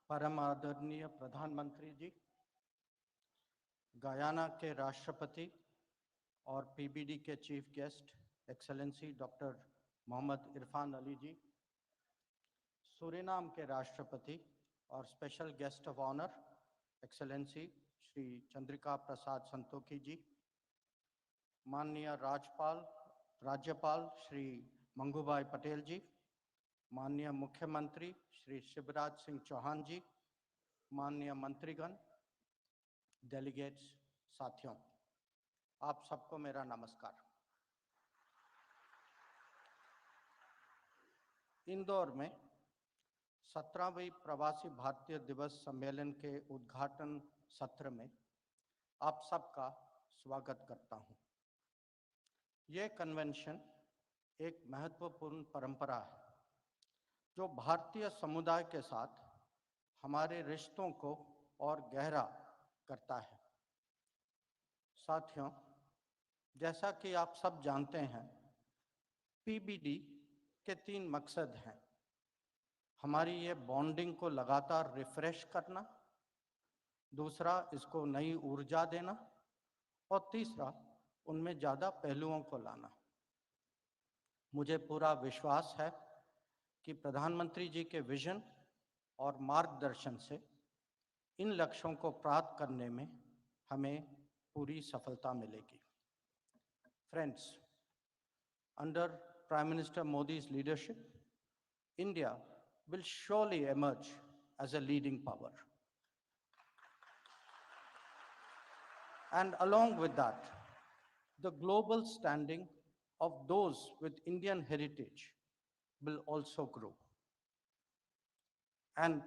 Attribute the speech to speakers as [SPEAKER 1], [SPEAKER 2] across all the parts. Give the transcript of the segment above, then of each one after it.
[SPEAKER 1] परम आदरणीय प्रधानमंत्री जी, गयाना के राष्ट्रपति और पीबीडी के chief guest excellency doctor Mohammad Irfaan Ali ji, Suriname के राष्ट्रपति और special guest of honour excellency Shri Chandrika Prasad Santokhi ji, माननीय राज्यपाल श्री मंगूभाई पटेल जी, माननीय मुख्यमंत्री श्री शिवराज सिंह चौहान जी, माननीय मंत्रीगण, डेलीगेट्स, साथियों, आप सबको मेरा नमस्कार। इंदौर में 17वीं प्रवासी भारतीय दिवस सम्मेलन के उद्घाटन सत्र में आप सबका स्वागत करता हूं। यह कन्वेंशन एक महत्वपूर्ण परंपरा है जो भारतीय समुदाय के साथ हमारे रिश्तों को और गहरा करता है। साथियों, जैसा कि आप सब जानते हैं, पीबीडी के 3 मकसद हैं। हमारी ये बॉन्डिंग को लगातार रिफ्रेश करना, दूसरा इसको नई ऊर्जा देना और तीसरा उनमें ज़्यादा पहलुओं को लाना। मुझे पूरा विश्वास है कि प्रधानमंत्री जी के विजन और मार्गदर्शन से इन लक्ष्यों को प्राप्त करने में हमें पूरी सफलता मिलेगी। Friends, under Prime Minister Modi's leadership, India will surely emerge as a leading power. And along with that, the global standing of those with Indian heritage will also grow. And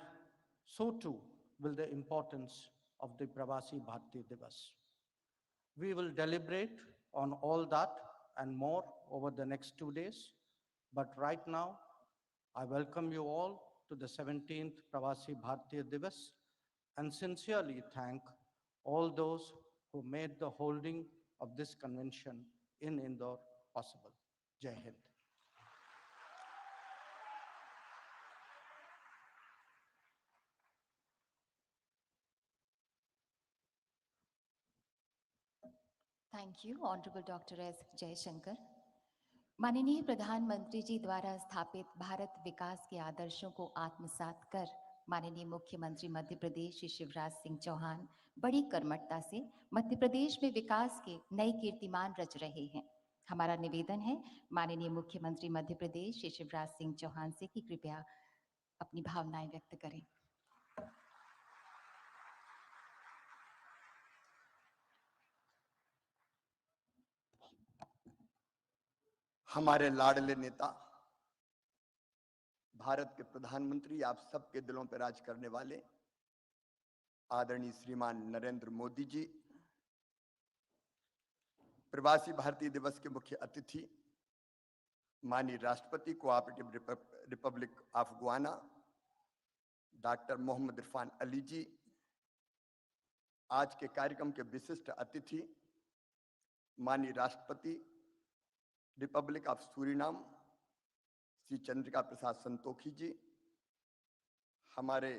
[SPEAKER 1] so too will the importance of the Pravasi Bharatiya Diwas. We will deliberate on all that and more over the next 2 days. But right now, I welcome you all to the 17th Pravasi Bharatiya Diwas and sincerely thank all those who made the holding of this convention in Indore possible. Jai Hind.
[SPEAKER 2] Thank you, Honorable Dr. S. Jaishankar. माननीय प्रधानमंत्री जी द्वारा स्थापित भारत विकास के आदर्शों को आत्मसात कर माननीय मुख्यमंत्री मध्य प्रदेश श्री शिवराज सिंह चौहान बड़ी कर्मठता से मध्य प्रदेश में विकास के नए कीर्तिमान रच रहे हैं। हमारा निवेदन है माननीय मुख्यमंत्री मध्य प्रदेश श्री शिवराज सिंह चौहान से कि कृपया अपनी भावनाएं व्यक्त करें।
[SPEAKER 3] हमारे लाडले नेता, भारत के प्रधानमंत्री, आप सबके दिलों पर राज करने वाले आदरणीय श्रीमान नरेंद्र मोदी जी, प्रवासी भारतीय दिवस के मुख्य अतिथि माननीय राष्ट्रपति cooperative republic of Guyana doctor Mohammad Irfaan Ali ji, आज के कार्यक्रम के विशिष्ट अतिथि माननीय राष्ट्रपति republic of Suriname Shri Chandrika Prasad Santokhi ji, हमारे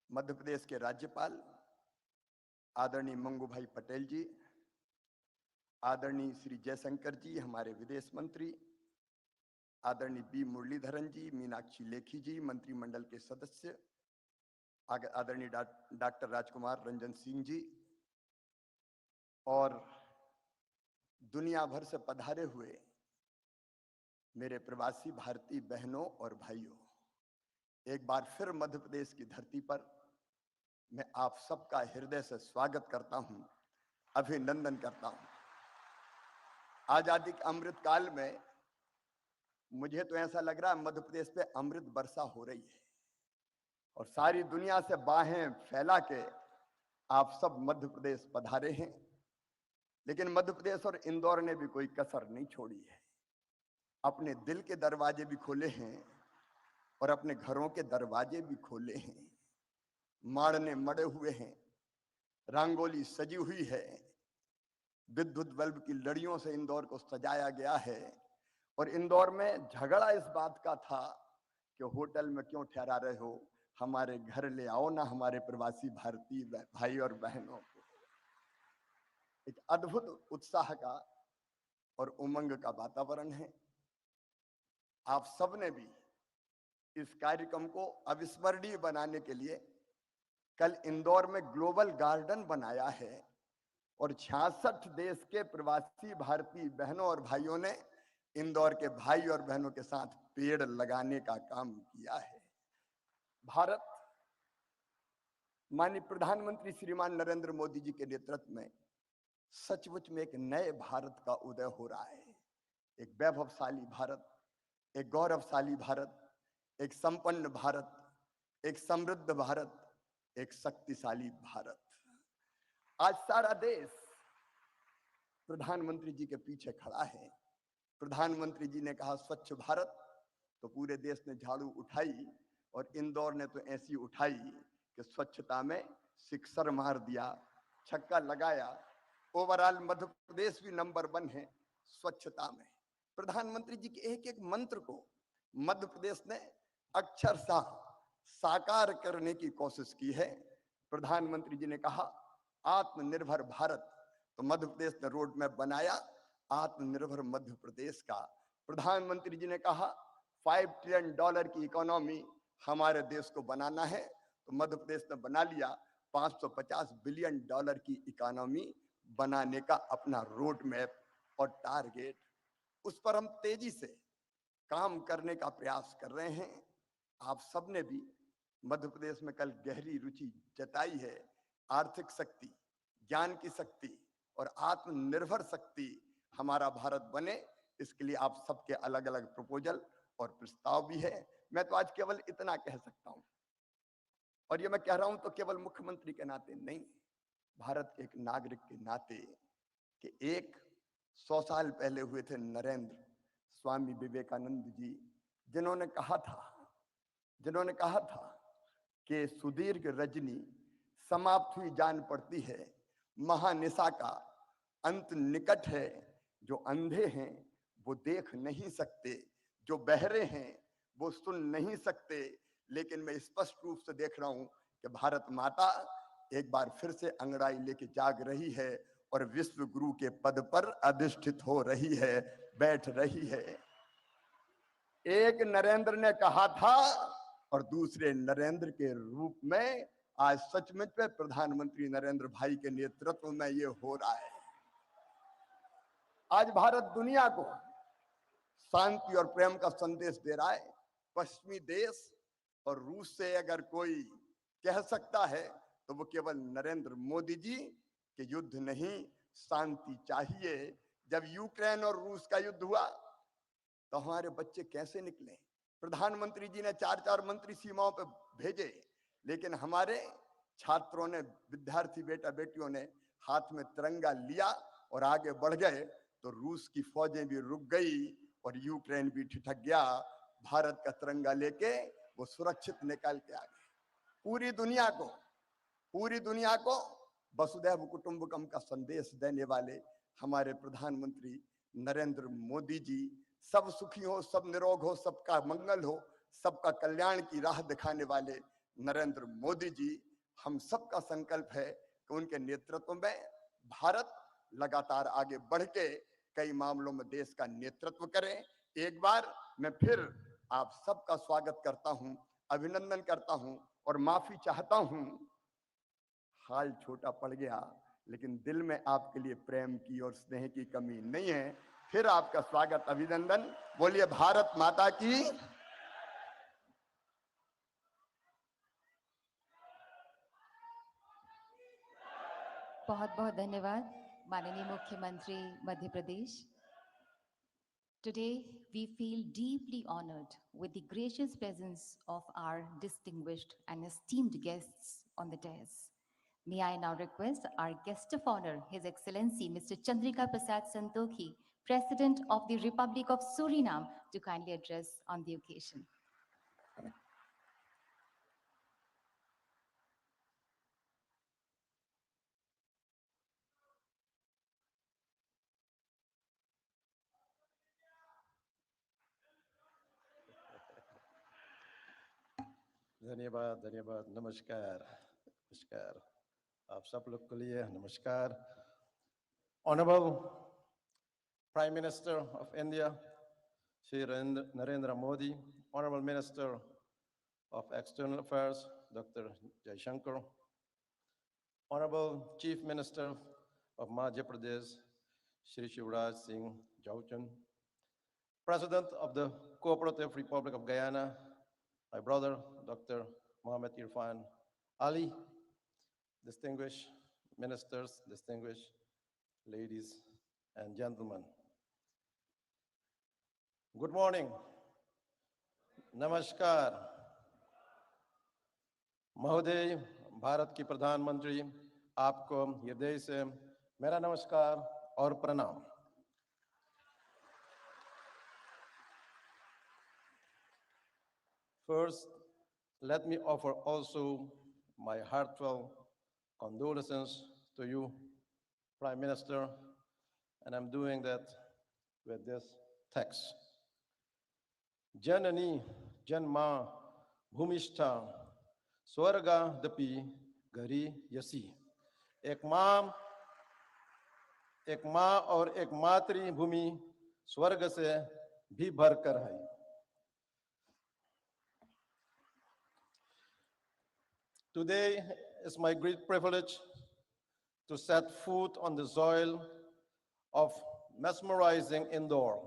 [SPEAKER 3] मध्य प्रदेश के राज्यपाल आदरणीय मंगूभाई पटेल जी, आदरणीय श्री जयशंकर जी, हमारे विदेश मंत्री आदरणीय बी मुरलीधरन जी, मीनाक्षी लेखी जी, मंत्रिमंडल के सदस्य आदरणीय डॉक्टर राजकुमार रंजन सिंह जी और दुनिया भर से पधारे हुए मेरे प्रवासी भारतीय बहनों और भाइयों, एक बार फिर मध्य प्रदेश की धरती पर मैं आप सबका हृदय से स्वागत करता हूं, अभिनंदन करता हूं। आजादी के अमृत काल में मुझे तो ऐसा लग रहा है मध्य प्रदेश पे अमृत वर्षा हो रही है और सारी दुनिया से बाहें फैला के आप सब मध्य प्रदेश पधारे हैं। लेकिन मध्य प्रदेश और इंदौर ने भी कोई कसर नहीं छोड़ी है, अपने दिल के दरवाजे भी खोले हैं और अपने घरों के दरवाजे भी खोले हैं। माड़ने मड़े हुए हैं, रंगोली सजी हुई है, विद्युत बल्ब की लड़ियों से इंदौर को सजाया गया है। और इंदौर में झगड़ा इस बात का था कि होटल में क्यों ठहरा रहे हो, हमारे घर ले आओ ना हमारे प्रवासी भारतीय भाई और बहनों को। एक अद्भुत उत्साह का और उमंग का वातावरण है। आप सबने भी इस कार्यक्रम को अविस्मरणीय बनाने के लिए कल इंदौर में ग्लोबल गार्डन बनाया है और 66 देश के प्रवासी भारतीय बहनों और भाइयों ने इंदौर के भाई और बहनों के साथ पेड़ लगाने का काम किया है। भारत माननीय प्रधानमंत्री श्रीमान नरेंद्र मोदी जी के नेतृत्व में सचमुच में एक नए भारत का उदय हो रहा है। एक वैभवशाली भारत, एक गौरवशाली भारत, एक संपन्न भारत, एक समृद्ध भारत, एक शक्तिशाली भारत। आज सारा देश प्रधानमंत्री जी के पीछे खड़ा है। प्रधानमंत्री जी ने कहा स्वच्छ भारत, तो पूरे देश ने झाड़ू उठाई और इंदौर ने तो ऐसी उठाई कि स्वच्छता में सिक्सर मार दिया, छक्का लगाया। ओवरऑल मध्य प्रदेश भी नंबर 1 है स्वच्छता में। प्रधानमंत्री जी के एक एक मंत्र को मध्य प्रदेश ने अक्षरशः साकार करने की कोशिश की है। प्रधानमंत्री जी ने कहा आत्मनिर्भर भारत, तो मध्य प्रदेश ने रोड मैप बनाया आत्मनिर्भर मध्य प्रदेश का। प्रधानमंत्री जी ने कहा $5 ट्रिलियन की इकोनॉमी हमारे देश को बनाना है, तो मध्य प्रदेश ने बना लिया $550 बिलियन की इकोनॉमी बनाने का अपना रोड मैप और टारगेट। उस पर हम तेजी से काम करने का प्रयास कर रहे हैं। आप सबने भी मध्य प्रदेश में कल गहरी रुचि जताई है। आर्थिक शक्ति, ज्ञान की शक्ति और आत्मनिर्भर शक्ति हमारा भारत बने, इसके लिए आप सबके अलग अलग प्रपोजल और प्रस्ताव भी है। मैं तो आज केवल इतना कह सकता हूं, और ये मैं कह रहा हूं तो केवल मुख्यमंत्री के नाते नहीं, भारत के एक नागरिक के नाते, कि 100 साल पहले हुए थे नरेंद्र स्वामी विवेकानंद जी, जिन्होंने कहा था कि सुदीर्घ रजनी समाप्त हुई जान पड़ती है, महानिशा का अंत निकट है, जो अंधे हैं वो देख नहीं सकते, जो बहरे हैं वो सुन नहीं सकते, लेकिन मैं स्पष्ट रूप से देख रहा हूं कि भारत माता एक बार फिर से अंगड़ाई लेके जाग रही है और विश्व गुरु के पद पर अधिष्ठित हो रही है, बैठ रही है। एक नरेंद्र ने कहा था और दूसरे नरेंद्र के रूप में आज सचमुच में प्रधानमंत्री नरेंद्र भाई के नेतृत्व में ये हो रहा है। आज भारत दुनिया को शांति और प्रेम का संदेश दे रहा है। पश्चिमी देश और रूस से अगर कोई कह सकता है तो वो केवल नरेंद्र मोदी जी कि युद्ध नहीं, शांति चाहिए। जब यूक्रेन और रूस का युद्ध हुआ तो हमारे बच्चे कैसे निकले? प्रधानमंत्री जी ने 4-4 मंत्री सीमाओं पर भेजे, लेकिन हमारे छात्रों ने, विद्यार्थी बेटा बेटियों ने हाथ में तिरंगा लिया और आगे बढ़ गए, तो रूस की फौजें भी रुक गई और यूक्रेन भी ठिठक गया। भारत का तिरंगा लेके वो सुरक्षित निकल के आ गए। पूरी दुनिया को वसुधैव कुटुंबकम का संदेश देने वाले हमारे प्रधानमंत्री नरेंद्र मोदी जी, सब सुखी हो, सब निरोग हो, सबका मंगल हो, सबका कल्याण की राह दिखाने वाले नरेंद्र मोदी जी, हम सबका संकल्प है कि उनके नेतृत्व में भारत लगातार आगे बढ़ के कई मामलों में देश का नेतृत्व करे। एक बार मैं फिर आप सबका स्वागत करता हूं, अभिनंदन करता हूं और माफी चाहता हूं। हाल छोटा पड़ गया, लेकिन दिल में आपके लिए प्रेम की और स्नेह की कमी नहीं है। फिर आपका स्वागत, अभिनंदन। बोलिए भारत माता की।
[SPEAKER 2] बहुत बहुत धन्यवाद माननीय मुख्यमंत्री Madhya Pradesh. Today, we feel deeply honored with the gracious presence of our distinguished and esteemed guests on the dais. May I now request our guest of honor, His Excellency Mr. Chandrika Prasad Santokhi, President of the Republic of Suriname, to kindly address on the occasion.
[SPEAKER 4] धन्यवाद धन्यवाद नमस्कार नमस्कार आप सब लोग के लिए नमस्कार Honorable Prime Minister of India Shri Narendra Modi, Honorable Minister of External Affairs Dr. Jaishankar, Honorable Chief Minister of Madhya Pradesh Shri Shivraj Singh Chauhan, President of the Cooperative Republic of Guyana, my brother, Dr. Mohammed Irfan Ali, distinguished ministers, distinguished ladies and gentlemen. Good morning. Namaskar. महोदय, भारत की प्रधानमंत्री, आपको हृदय से मेरा नमस्कार और प्रणाम. First, let me offer also my heartfelt condolences to you, Prime Minister, and I'm doing that with this text. Janani Janma Bhumishta Swarga Dapi Gari Yasi. एक माँ और एक मातृभूमि स्वर्ग से भी भरकर है. Today is my great privilege to set foot on the soil of mesmerizing Indore,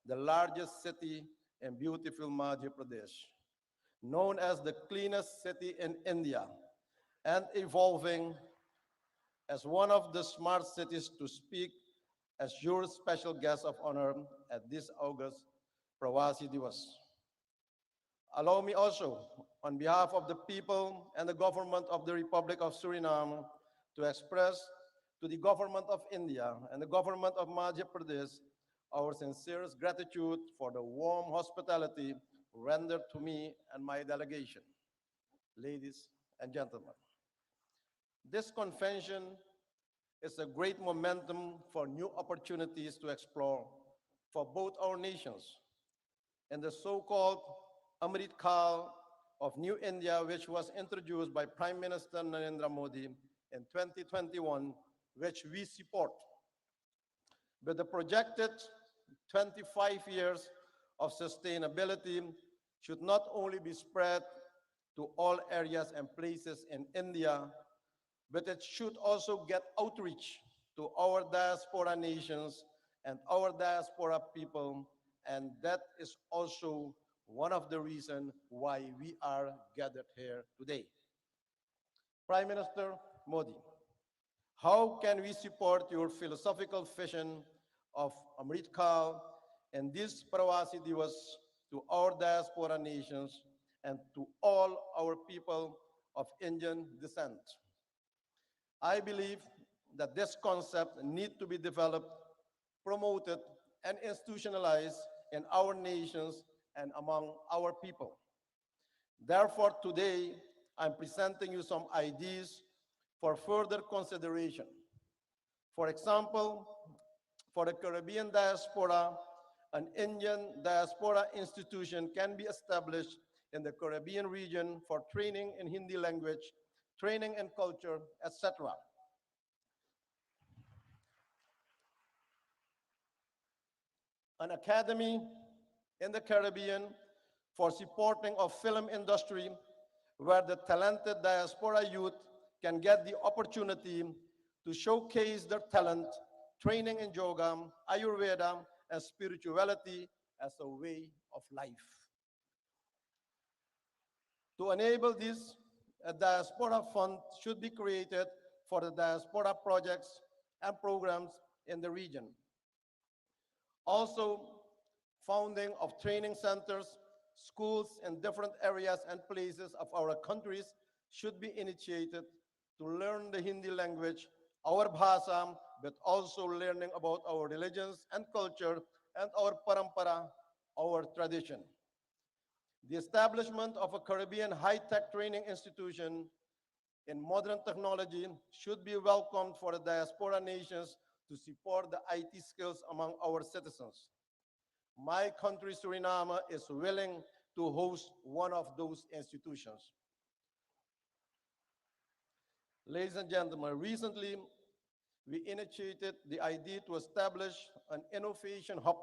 [SPEAKER 4] the largest city in beautiful Madhya Pradesh, known as the cleanest city in India and evolving as one of the smart cities to speak as your special guest of honor at this August Pravasi Diwas. Allow me also, on behalf of the people and the government of the Republic of Suriname, to express to the government of India and the government of Madhya Pradesh our sincerest gratitude for the warm hospitality rendered to me and my delegation. Ladies and gentlemen, this convention is a great momentum for new opportunities to explore for both our nations. In the so-called Amrit kaal of New India, which was introduced by Prime Minister Narendra Modi in 2021, which we support. With the projected 25 years of sustainability should not only be spread to all areas and places in India, but it should also get outreach to our diaspora nations and our diaspora people, and that is also one of the reasons why we are gathered here today. Prime Minister Modi, how can we support your philosophical vision of Amrit kaal and this Pravasi Diwas to our diaspora nations and to all our people of Indian descent? I believe that this concept needs to be developed, promoted, and institutionalized in our nations and among our people. Therefore, today, I'm presenting you some ideas for further consideration. For example, for the Caribbean diaspora, an Indian diaspora institution can be established in the Caribbean region for training in Hindi language, training and culture, etc. An academy in the Caribbean for supporting of film industry where the talented diaspora youth can get the opportunity to showcase their talent, training in yoga, Ayurveda, and spirituality as a way of life. To enable this, a diaspora fund should be created for the diaspora projects and programs in the region. Also, founding of training centers, schools in different areas and places of our countries should be initiated to learn the Hindi language, our bhasha, but also learning about our religions and culture and our parampara, our tradition. The establishment of a Caribbean high-tech training institution in modern technology should be welcomed for the diaspora nations to support the IT skills among our citizens. My country, Suriname, is willing to host one of those institutions. Ladies and gentlemen, recently we initiated the idea to establish an innovation hub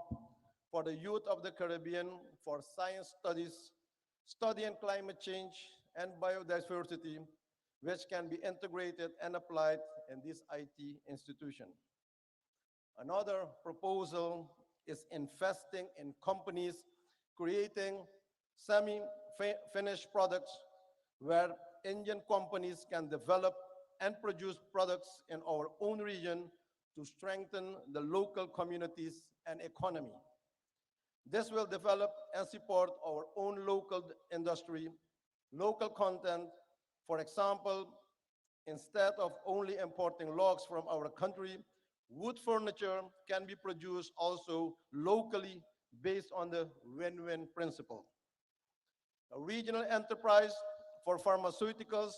[SPEAKER 4] for the youth of the Caribbean for science studies, studying climate change and biodiversity, which can be integrated and applied in this IT institution. Another proposal is investing in companies creating semi-finished products where Indian companies can develop and produce products in our own region to strengthen the local communities and economy. This will develop and support our own local industry, local content. For example, instead of only importing logs from our country, wood furniture can be produced also locally based on the win-win principle. A regional enterprise for pharmaceuticals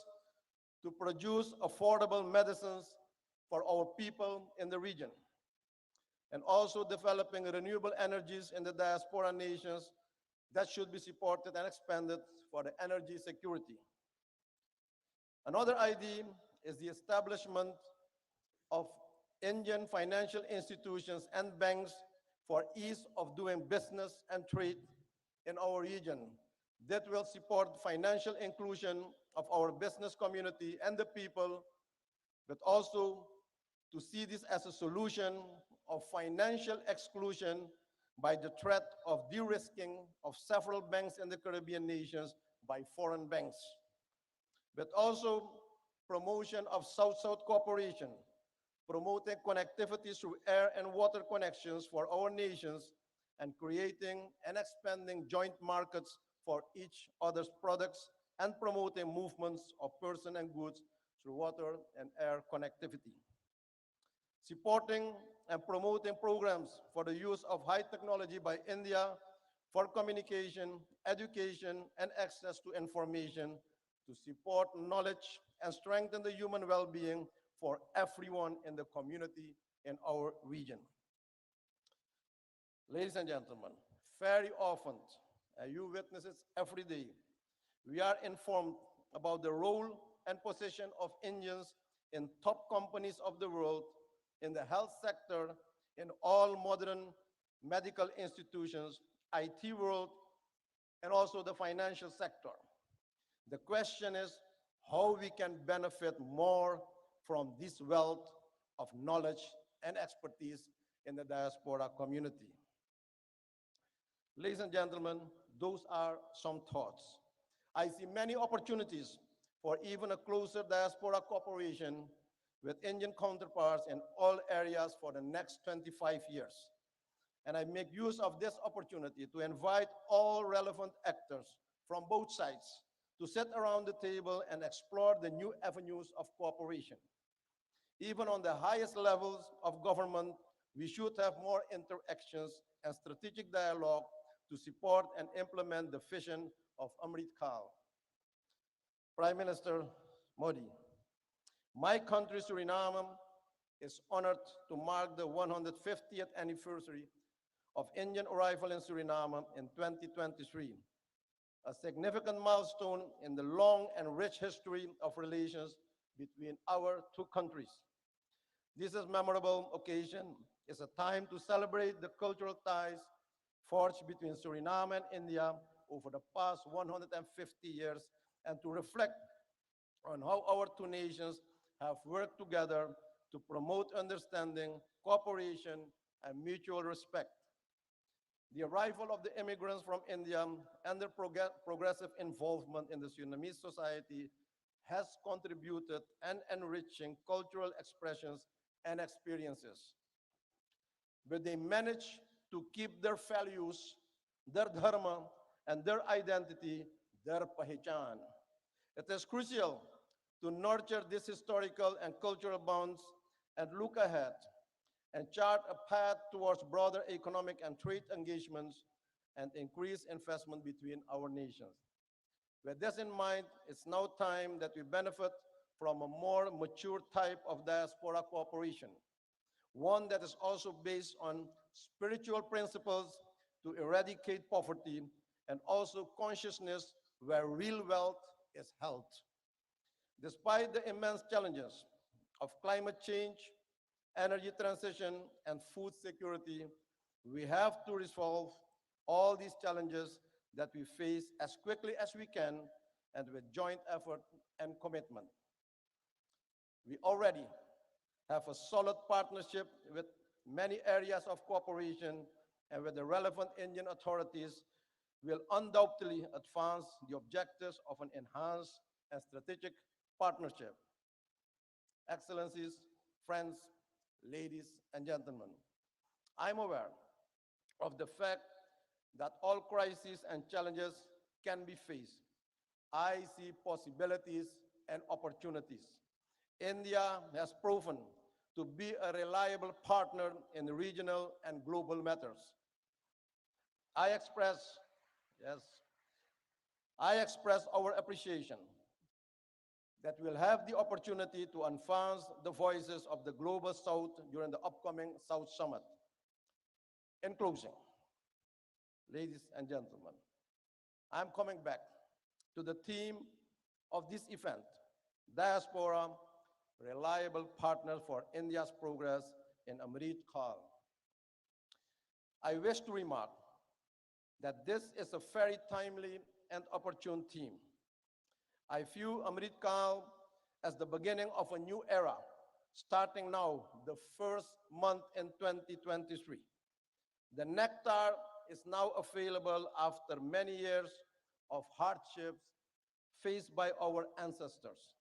[SPEAKER 4] to produce affordable medicines for our people in the region, and also developing renewable energies in the diaspora nations that should be supported and expanded for the energy security. Another idea is the establishment of Indian financial institutions and banks for ease of doing business and trade in our region that will support financial inclusion of our business community and the people, but also to see this as a solution of financial exclusion by the threat of de-risking of several banks in the Caribbean nations by foreign banks, but also promotion of South-South cooperation, promoting connectivity through air and water connections for our nations, and creating and expanding joint markets for each other's products, and promoting movements of persons and goods through water and air connectivity. Supporting and promoting programs for the use of high technology by India for communication, education, and access to information to support knowledge and strengthen the human well-being for everyone in the community in our region. Ladies and gentlemen, very often, and you witness it every day, we are informed about the role and position of Indians in top companies of the world, in the health sector, in all modern medical institutions, IT world, and also the financial sector. The question is how we can benefit more from this wealth of knowledge and expertise in the diaspora community. Ladies and gentlemen, those are some thoughts. I see many opportunities for even a closer diaspora cooperation with Indian counterparts in all areas for the next 25 years. And I make use of this opportunity to invite all relevant actors from both sides to sit around the table and explore the new avenues of cooperation. Even on the highest levels of government, we should have more interactions and strategic dialogue to support and implement the vision of Amrit Kaal. Prime Minister Modi, my country, Suriname, is honored to mark the 150th anniversary of Indian arrival in Suriname in 2023, a significant milestone in the long and rich history of relations between our two countries. This is a memorable occasion. It's a time to celebrate the cultural ties forged between Suriname and India over the past 150 years, and to reflect on how our two nations have worked together to promote understanding, cooperation, and mutual respect. The arrival of the immigrants from India and their progressive involvement in the Surinamese society has contributed and enriching cultural expressions and experiences. But they managed to keep their values, their dharma, and their identity, their pahichan. It is crucial to nurture these historical and cultural bonds and look ahead and chart a path towards broader economic and trade engagements and increased investment between our nations. With this in mind, it's now time that we benefit from a more mature type of diaspora cooperation, one that is also based on spiritual principles to eradicate poverty and also consciousness where real wealth is held. Despite the immense challenges of climate change, energy transition, and food security, we have to resolve all these challenges that we face as quickly as we can and with joint effort and commitment. We already have a solid partnership with many areas of cooperation, and with the relevant Indian authorities will undoubtedly advance the objectives of an enhanced and strategic partnership. Excellencies, friends, ladies and gentlemen, I'm aware of the fact that all crises and challenges can be faced. I see possibilities and opportunities. India has proven to be a reliable partner in regional and global matters. I express, yes, I express our appreciation that we'll have the opportunity to advance the voices of the Global South during the upcoming South Summit. In closing, ladies and gentlemen, I'm coming back to the theme of this event, Diaspora, reliable partner for India's progress in Amrit Kaal. I wish to remark that this is a very timely and opportune theme. I view Amrit Kaal as the beginning of a new era, starting now, the first month in 2023. The nectar is now available after many years of hardships faced by our ancestors.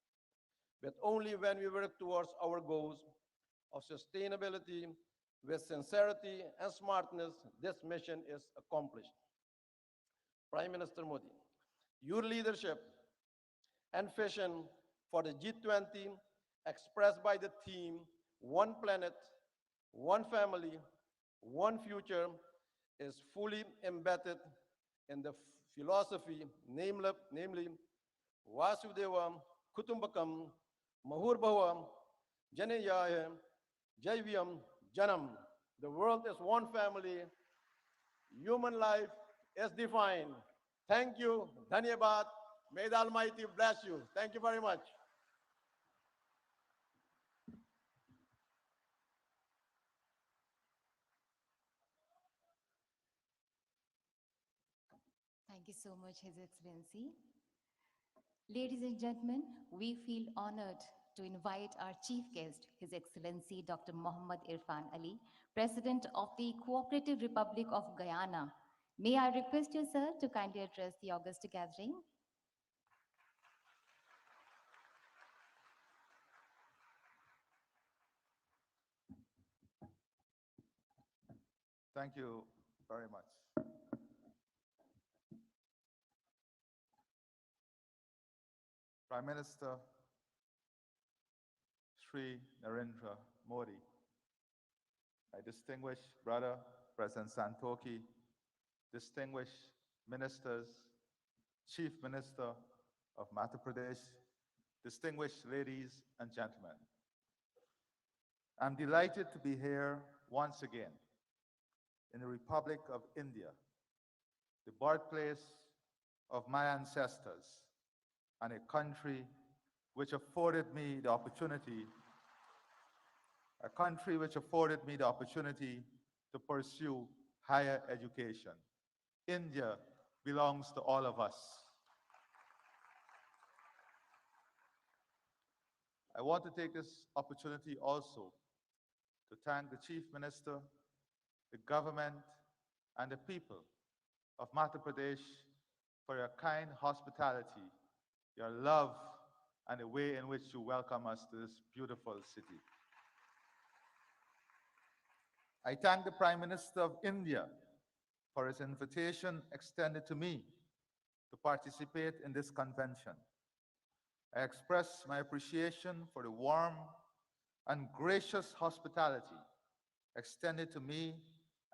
[SPEAKER 4] But only when we work towards our goals of sustainability with sincerity and smartness, this mission is accomplished. Prime Minister Modi, your leadership and vision for the G20 expressed by the theme, One Planet, One Family, One Future, is fully embedded in the philosophy, namely Vasudeva Kutumbakam Mahurbhava Janeyaya Jaivyam Janam. The world is one family. Human life is divine. Thank you. Dhanyabad. May the Almighty bless you. Thank you very much.
[SPEAKER 2] Thank you so much, His Excellency. Ladies and gentlemen, we feel honored to invite our chief guest, His Excellency Dr. Mohammad Irfan Ali, President of the Cooperative Republic of Guyana. May I request you, sir, to kindly address the august gathering?
[SPEAKER 5] Thank you very much. Prime Minister Shri Narendra Modi, my distinguished brother, President Santoki, distinguished ministers, Chief Minister of Madhya Pradesh, distinguished ladies and gentlemen. I'm delighted to be here once again in the Republic of India, the birthplace of my ancestors, and a country which afforded me the opportunity to pursue higher education. India belongs to all of us. I want to take this opportunity also to thank the Chief Minister, the government, and the people of Madhya Pradesh for your kind hospitality, your love, and the way in which you welcome us to this beautiful city. I thank the Prime Minister of India for his invitation extended to me to participate in this convention. I express my appreciation for the warm and gracious hospitality extended to me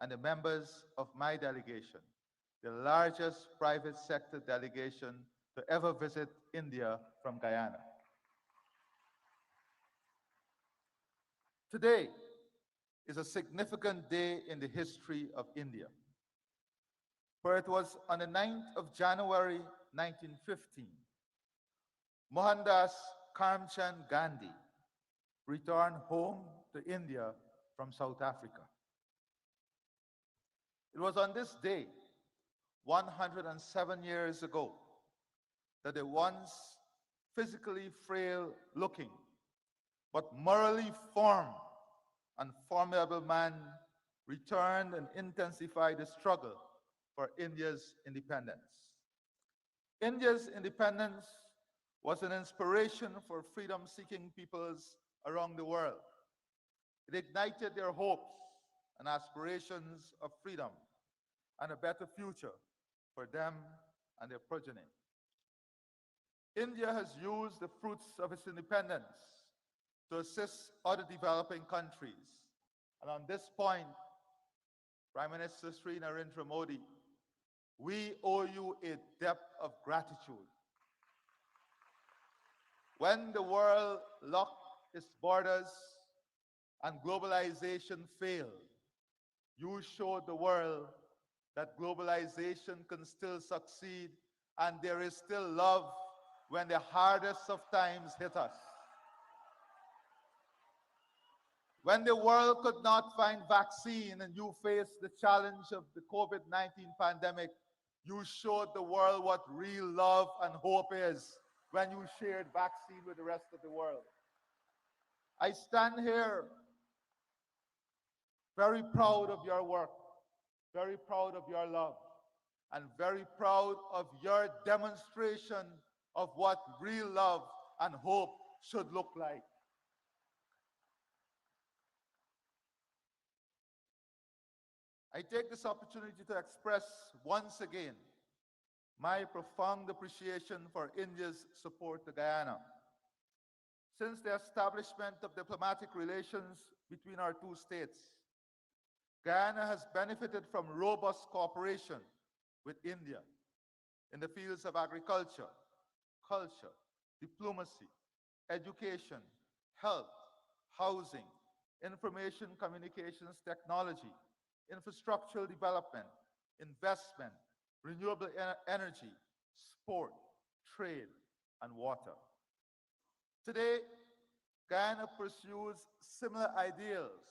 [SPEAKER 5] and the members of my delegation, the largest private sector delegation to ever visit India from Guyana. Today is a significant day in the history of India. For it was on the 9th of January 1915, Mohandas Karamchand Gandhi returned home to India from South Africa. It was on this day, 107 years ago, that the once physically frail looking, but morally firm and formidable man returned and intensified the struggle for India's independence. India's independence was an inspiration for freedom-seeking peoples around the world. It ignited their hopes and aspirations of freedom and a better future for them and their progeny. India has used the fruits of its independence to assist other developing countries. And on this point, Prime Minister Sri Narendra Modi, we owe you a debt of gratitude. When the world locked its borders and globalization failed, you showed the world that globalization can still succeed and there is still love when the hardest of times hit us. When the world could not find vaccine and you faced the challenge of the COVID-19 pandemic, you showed the world what real love and hope is when you shared vaccine with the rest of the world. I stand here very proud of your work, very proud of your love, and very proud of your demonstration of what real love and hope should look like. I take this opportunity to express once again my profound appreciation for India's support to Guyana. Since the establishment of diplomatic relations between our two states, Guyana has benefited from robust cooperation with India in the fields of agriculture, culture, diplomacy, education, health, housing, information communications technology, infrastructural development, investment, renewable energy, sport, trade, and water. Today, Guyana pursues similar ideals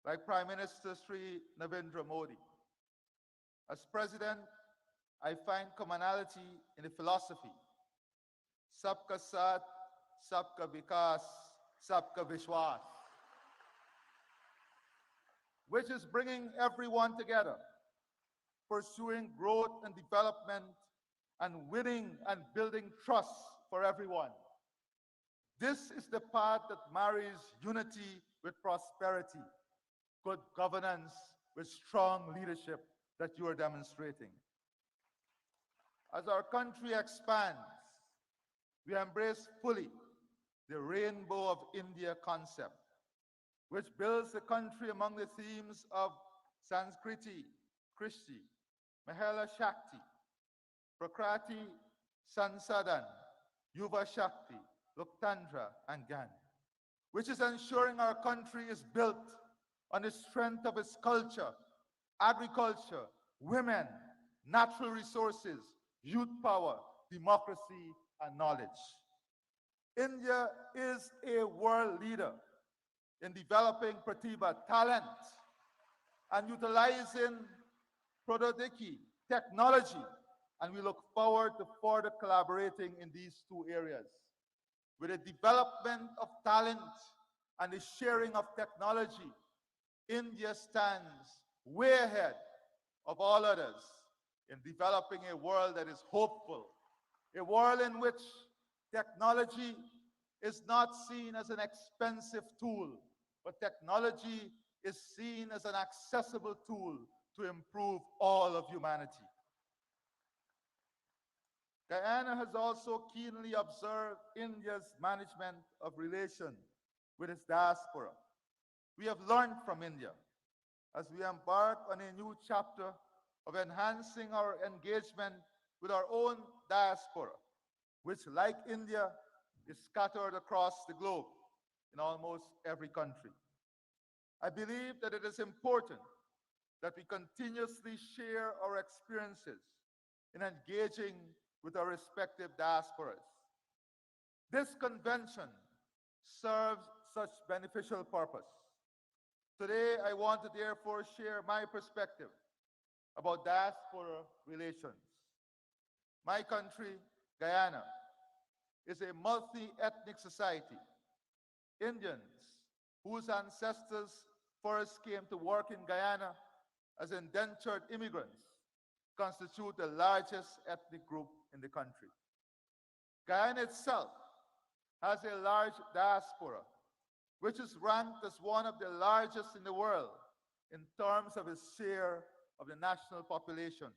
[SPEAKER 5] like Prime Minister Sri Narendra Modi. As president, I find commonality in the philosophy, Sabka Saath, Sabka Vikas, Sabka Vishwas, which is bringing everyone together, pursuing growth and development, and winning and building trust for everyone. This is the path that marries unity with prosperity, good governance with strong leadership that you are demonstrating. As our country expands, we embrace fully the Rainbow of India concept, which builds the country among the themes of Sanskriti, Krishti, Mahela Shakti, Prakrati, Sansadan, Yuva Shakti, Loktandra, and Gyan, which is ensuring our country is built on the strength of its culture, agriculture, women, natural resources, youth power, democracy, and knowledge. India is a world leader in developing Pratibha talent and utilizing Prododiki technology, and we look forward to further collaborating in these two areas. With the development of talent and the sharing of technology, India stands way ahead of all others in developing a world that is hopeful, a world in which technology is not seen as an expensive tool, but technology is seen as an accessible tool to improve all of humanity. Guyana has also keenly observed India's management of relations with its diaspora. We have learned from India as we embark on a new chapter of enhancing our engagement with our own diaspora, which, like India, is scattered across the globe in almost every country. I believe that it is important that we continuously share our experiences in engaging with our respective diasporas. This convention serves such beneficial purpose. Today, I want to therefore share my perspective about diaspora relations. My country, Guyana, is a multi-ethnic society. Indians, whose ancestors first came to work in Guyana as indentured immigrants, constitute the largest ethnic group in the country. Guyana itself has a large diaspora, which is ranked as one of the largest in the world in terms of its share of the national population.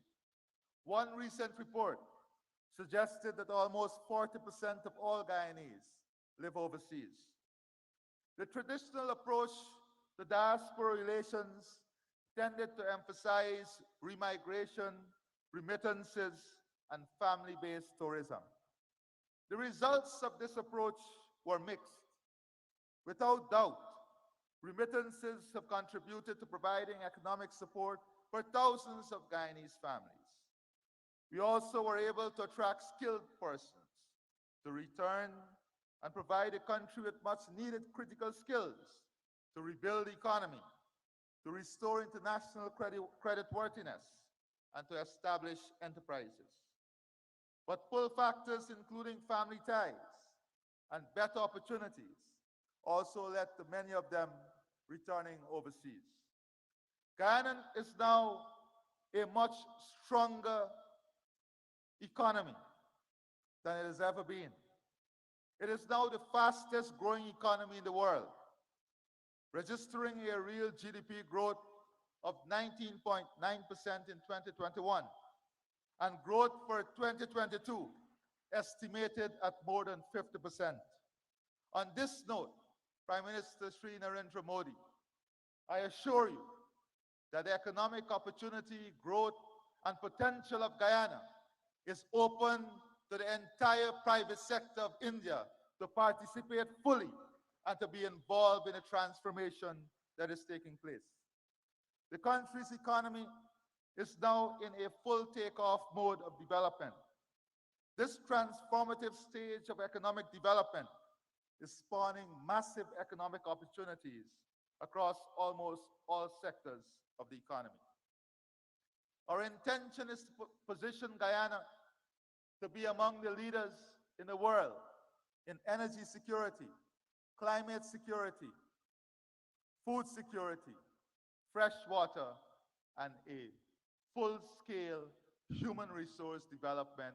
[SPEAKER 5] One recent report suggested that almost 40% of all Guyanese live overseas. The traditional approach to diaspora relations tended to emphasize remigration, remittances, and family-based tourism. The results of this approach were mixed. Without doubt, remittances have contributed to providing economic support for thousands of Guyanese families. We also were able to attract skilled persons to return and provide a country with much needed critical skills to rebuild the economy, to restore international creditworthiness, and to establish enterprises. But pull factors including family ties and better opportunities also led to many of them returning overseas. Guyana is now a much stronger economy than it has ever been. It is now the fastest growing economy in the world, registering a real GDP growth of 19.9% in 2021 and growth for 2022 estimated at more than 50%. On this note, Prime Minister Narendra Modi, I assure you that the economic opportunity, growth, and potential of Guyana is open to the entire private sector of India to participate fully and to be involved in the transformation that is taking place. The country's economy is now in a full takeoff mode of development. This transformative stage of economic development is spawning massive economic opportunities across almost all sectors of the economy. Our intention is to position Guyana to be among the leaders in the world in energy security, climate security, food security, fresh water, and a full-scale human resource development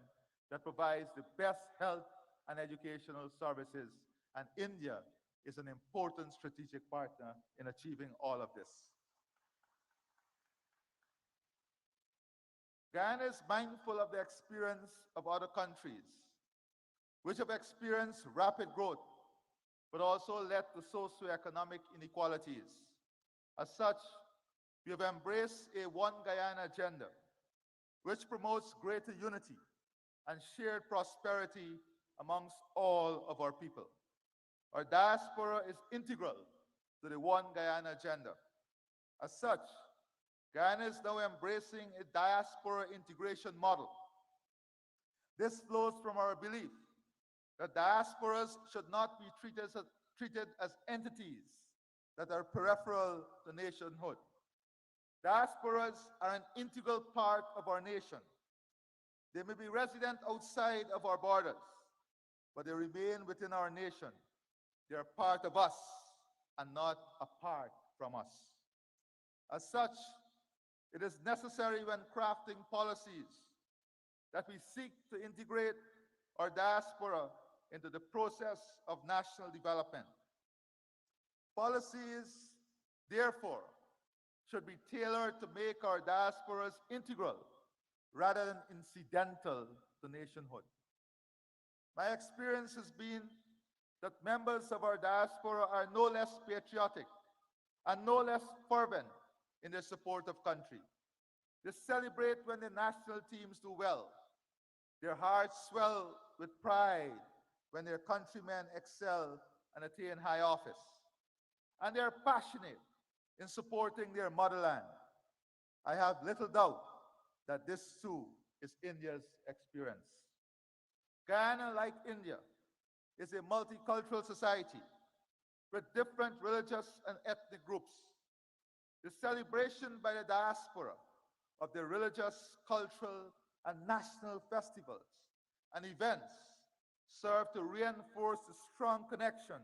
[SPEAKER 5] that provides the best health and educational services, and India is an important strategic partner in achieving all of this. Guyana is mindful of the experience of other countries, which have experienced rapid growth, but also led to socioeconomic inequalities. As such, we have embraced a One Guyana agenda, which promotes greater unity and shared prosperity amongst all of our people. Our diaspora is integral to the One Guyana agenda. As such, Guyana is now embracing a diaspora integration model. This flows from our belief that diasporas should not be treated as entities that are peripheral to nationhood. Diasporas are an integral part of our nation. They may be resident outside of our borders, but they remain within our nation. They are part of us and not apart from us. As such, it is necessary when crafting policies that we seek to integrate our diaspora into the process of national development. Policies, therefore, should be tailored to make our diasporas integral rather than incidental to nationhood. My experience has been that members of our diaspora are no less patriotic and no less fervent in their support of country. They celebrate when the national teams do well. Their hearts swell with pride when their countrymen excel and attain high office. And they are passionate in supporting their motherland. I have little doubt that this too is India's experience. Guyana, like India, is a multicultural society with different religious and ethnic groups. The celebration by the diaspora of their religious, cultural, and national festivals and events serve to reinforce the strong connection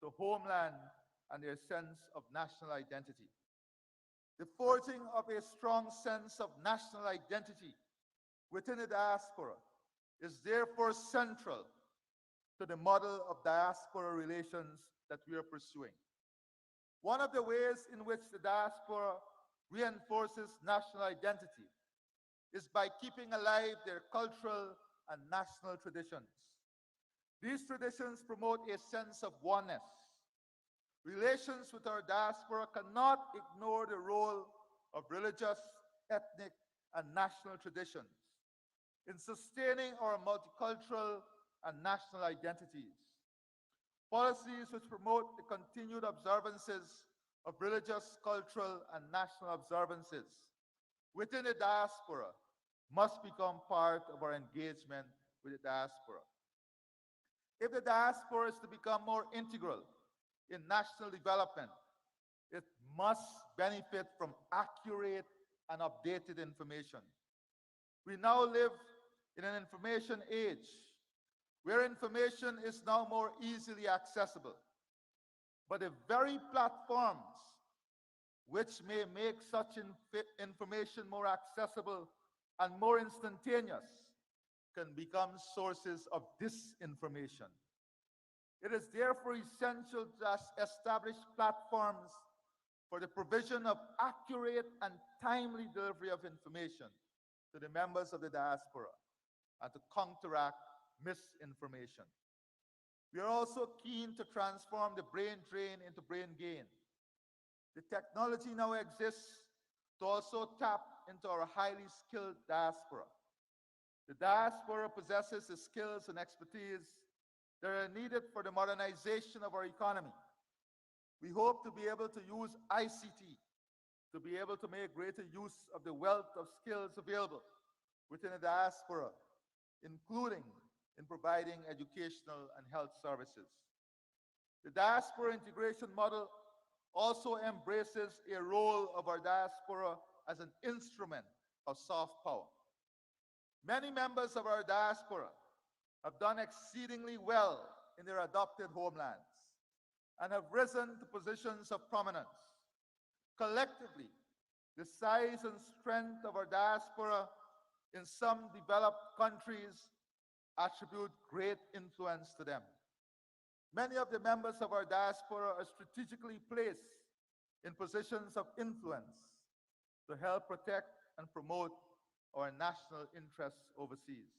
[SPEAKER 5] to homeland and their sense of national identity. The forging of a strong sense of national identity within the diaspora is therefore central to the model of diaspora relations that we are pursuing. One of the ways in which the diaspora reinforces national identity is by keeping alive their cultural and national traditions. These traditions promote a sense of oneness. Relations with our diaspora cannot ignore the role of religious, ethnic, and national traditions in sustaining our multicultural and national identities. Policies which promote the continued observances of religious, cultural, and national observances within the diaspora must become part of our engagement with the diaspora. If the diaspora is to become more integral in national development, it must benefit from accurate and updated information. We now live in an information age where information is now more easily accessible. But the very platforms which may make such information more accessible and more instantaneous can become sources of disinformation. It is therefore essential to establish platforms for the provision of accurate and timely delivery of information to the members of the diaspora and to counteract misinformation. We are also keen to transform the brain drain into brain gain. The technology now exists to also tap into our highly skilled diaspora. The diaspora possesses the skills and expertise that are needed for the modernization of our economy. We hope to be able to use ICT to be able to make greater use of the wealth of skills available within the diaspora, including in providing educational and health services. The diaspora integration model also embraces a role of our diaspora as an instrument of soft power. Many members of our diaspora have done exceedingly well in their adopted homelands and have risen to positions of prominence. Collectively, the size and strength of our diaspora in some developed countries attribute great influence to them. Many of the members of our diaspora are strategically placed in positions of influence to help protect and promote our national interests overseas.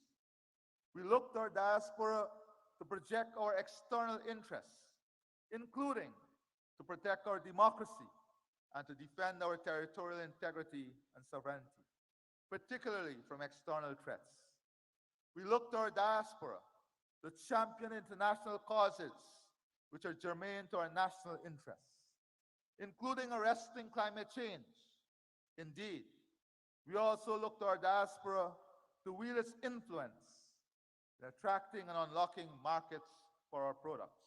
[SPEAKER 5] We look to our diaspora to project our external interests, including to protect our democracy and to defend our territorial integrity and sovereignty, particularly from external threats. We look to our diaspora to champion international causes which are germane to our national interests, including arresting climate change. Indeed, we also look to our diaspora to wield its influence in attracting and unlocking markets for our products.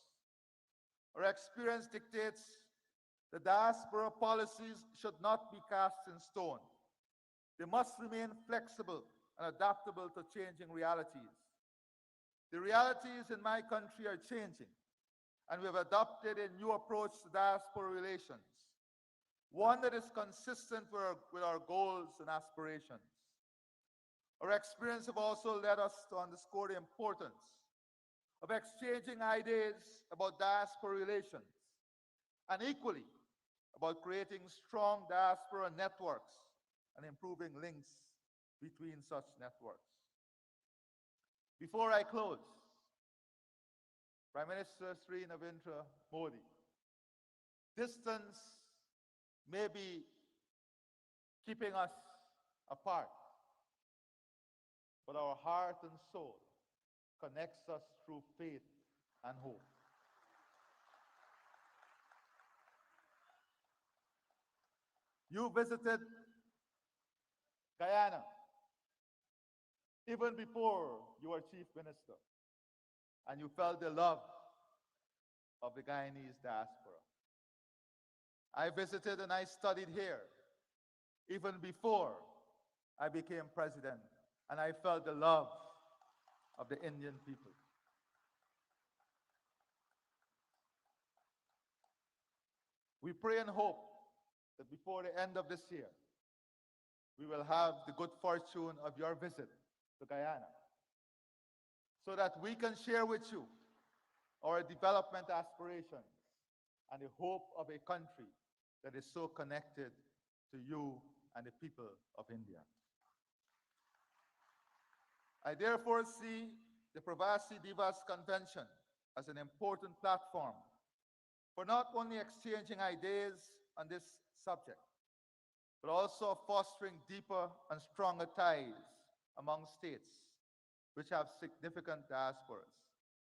[SPEAKER 5] Our experience dictates the diaspora policies should not be cast in stone. They must remain flexible and adaptable to changing realities. The realities in my country are changing, and we have adopted a new approach to diaspora relations, one that is consistent with our goals and aspirations. Our experience have also led us to underscore the importance of exchanging ideas about diaspora relations, and equally about creating strong diaspora networks and improving links between such networks. Before I close, Prime Minister Sri Narendra Modi, distance may be keeping us apart, but our heart and soul connects us through faith and hope. You visited Guyana, even before you were chief minister, and you felt the love of the Guyanese diaspora. I visited and I studied here even before I became president, and I felt the love of the Indian people. We pray and hope that before the end of this year, we will have the good fortune of your visit to Guyana, so that we can share with you our development aspirations and the hope of a country that is so connected to you and the people of India. I therefore see the Pravasi Diwas Convention as an important platform for not only exchanging ideas on this subject, but also fostering deeper and stronger ties among states which have significant diasporas,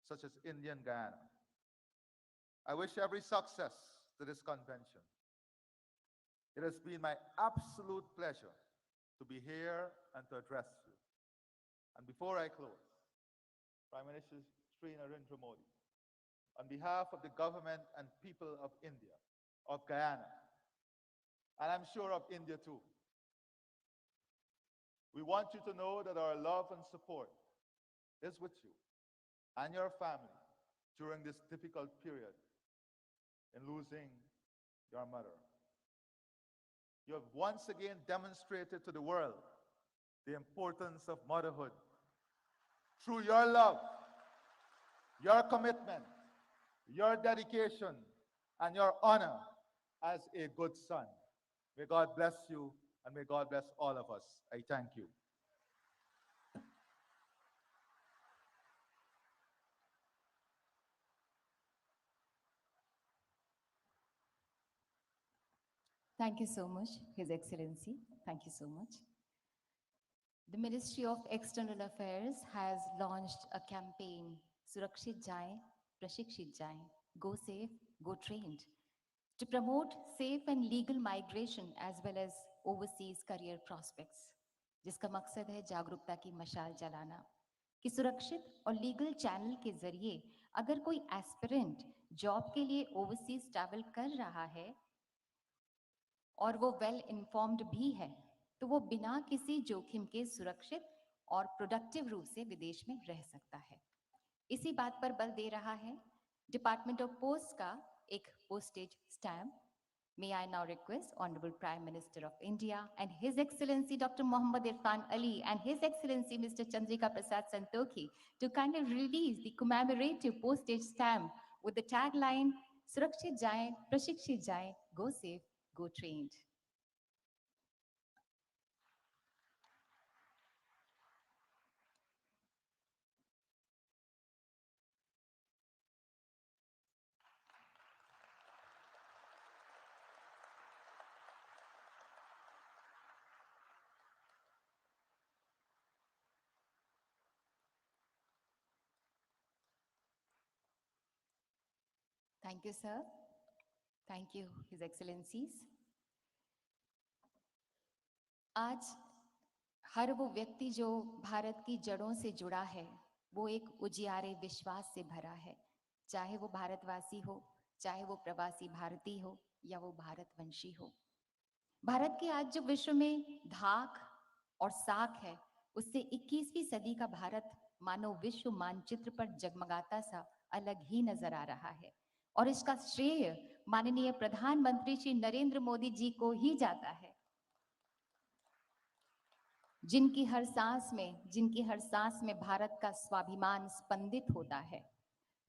[SPEAKER 5] such as India and Guyana. I wish every success to this convention. It has been my absolute pleasure to be here and to address you. And before I close, Prime Minister Narendra Modi, on behalf of the government and people of India, of Guyana, and I'm sure of India too, we want you to know that our love and support is with you and your family during this difficult period in losing your mother. You have once again demonstrated to the world the importance of motherhood through your love, your commitment, your dedication, and your honor as a good son. May God bless you, and may God bless all of us. I thank you.
[SPEAKER 2] Thank you so much, His Excellency. Thank you so much. The Ministry of External Affairs has launched a campaign, Surakshit Jaye, Prashikshit Jaye, Go Safe, Go Trained, to promote safe and legal migration as well as overseas career prospects, जिसका मकसद है जागरूकता की मशाल जलाना कि सुरक्षित और लीगल चैनल के जरिए अगर कोई एस्पिरेंट जॉब के लिए ओवरसीज ट्रैवल कर रहा है और वो वेल इन्फॉर्म्ड भी है, तो वो बिना किसी जोखिम के सुरक्षित और प्रोडक्टिव रूप से विदेश में रह सकता है। इसी बात पर बल दे रहा है डिपार्टमेंट ऑफ पोस्ट का एक postage stamp. May I now request Honorable Prime Minister of India and His Excellency Dr. Mohammad Irfan Ali and His Excellency Mr. Chandrika Prasad Santokhi to kindly release the commemorative postage stamp with the tagline, Surakshit Jaye, Prashikshit Jaye, Go Safe, Go Trained. Thank you, sir. Thank you, His Excellencies. आज हर वो व्यक्ति जो भारत की जड़ों से जुड़ा है, वो एक उजियारे विश्वास से भरा है, चाहे वो भारतवासी हो, चाहे वो प्रवासी भारतीय हो या वो भारतवंशी हो। भारत की आज जो विश्व में धाक और साख है, उससे 21वीं सदी का भारत मानो विश्व मानचित्र पर जगमगाता सा अलग ही नजर आ रहा है और इसका श्रेय माननीय प्रधानमंत्री श्री नरेंद्र मोदी जी को ही जाता है, जिनकी हर सांस में भारत का स्वाभिमान स्पंदित होता है।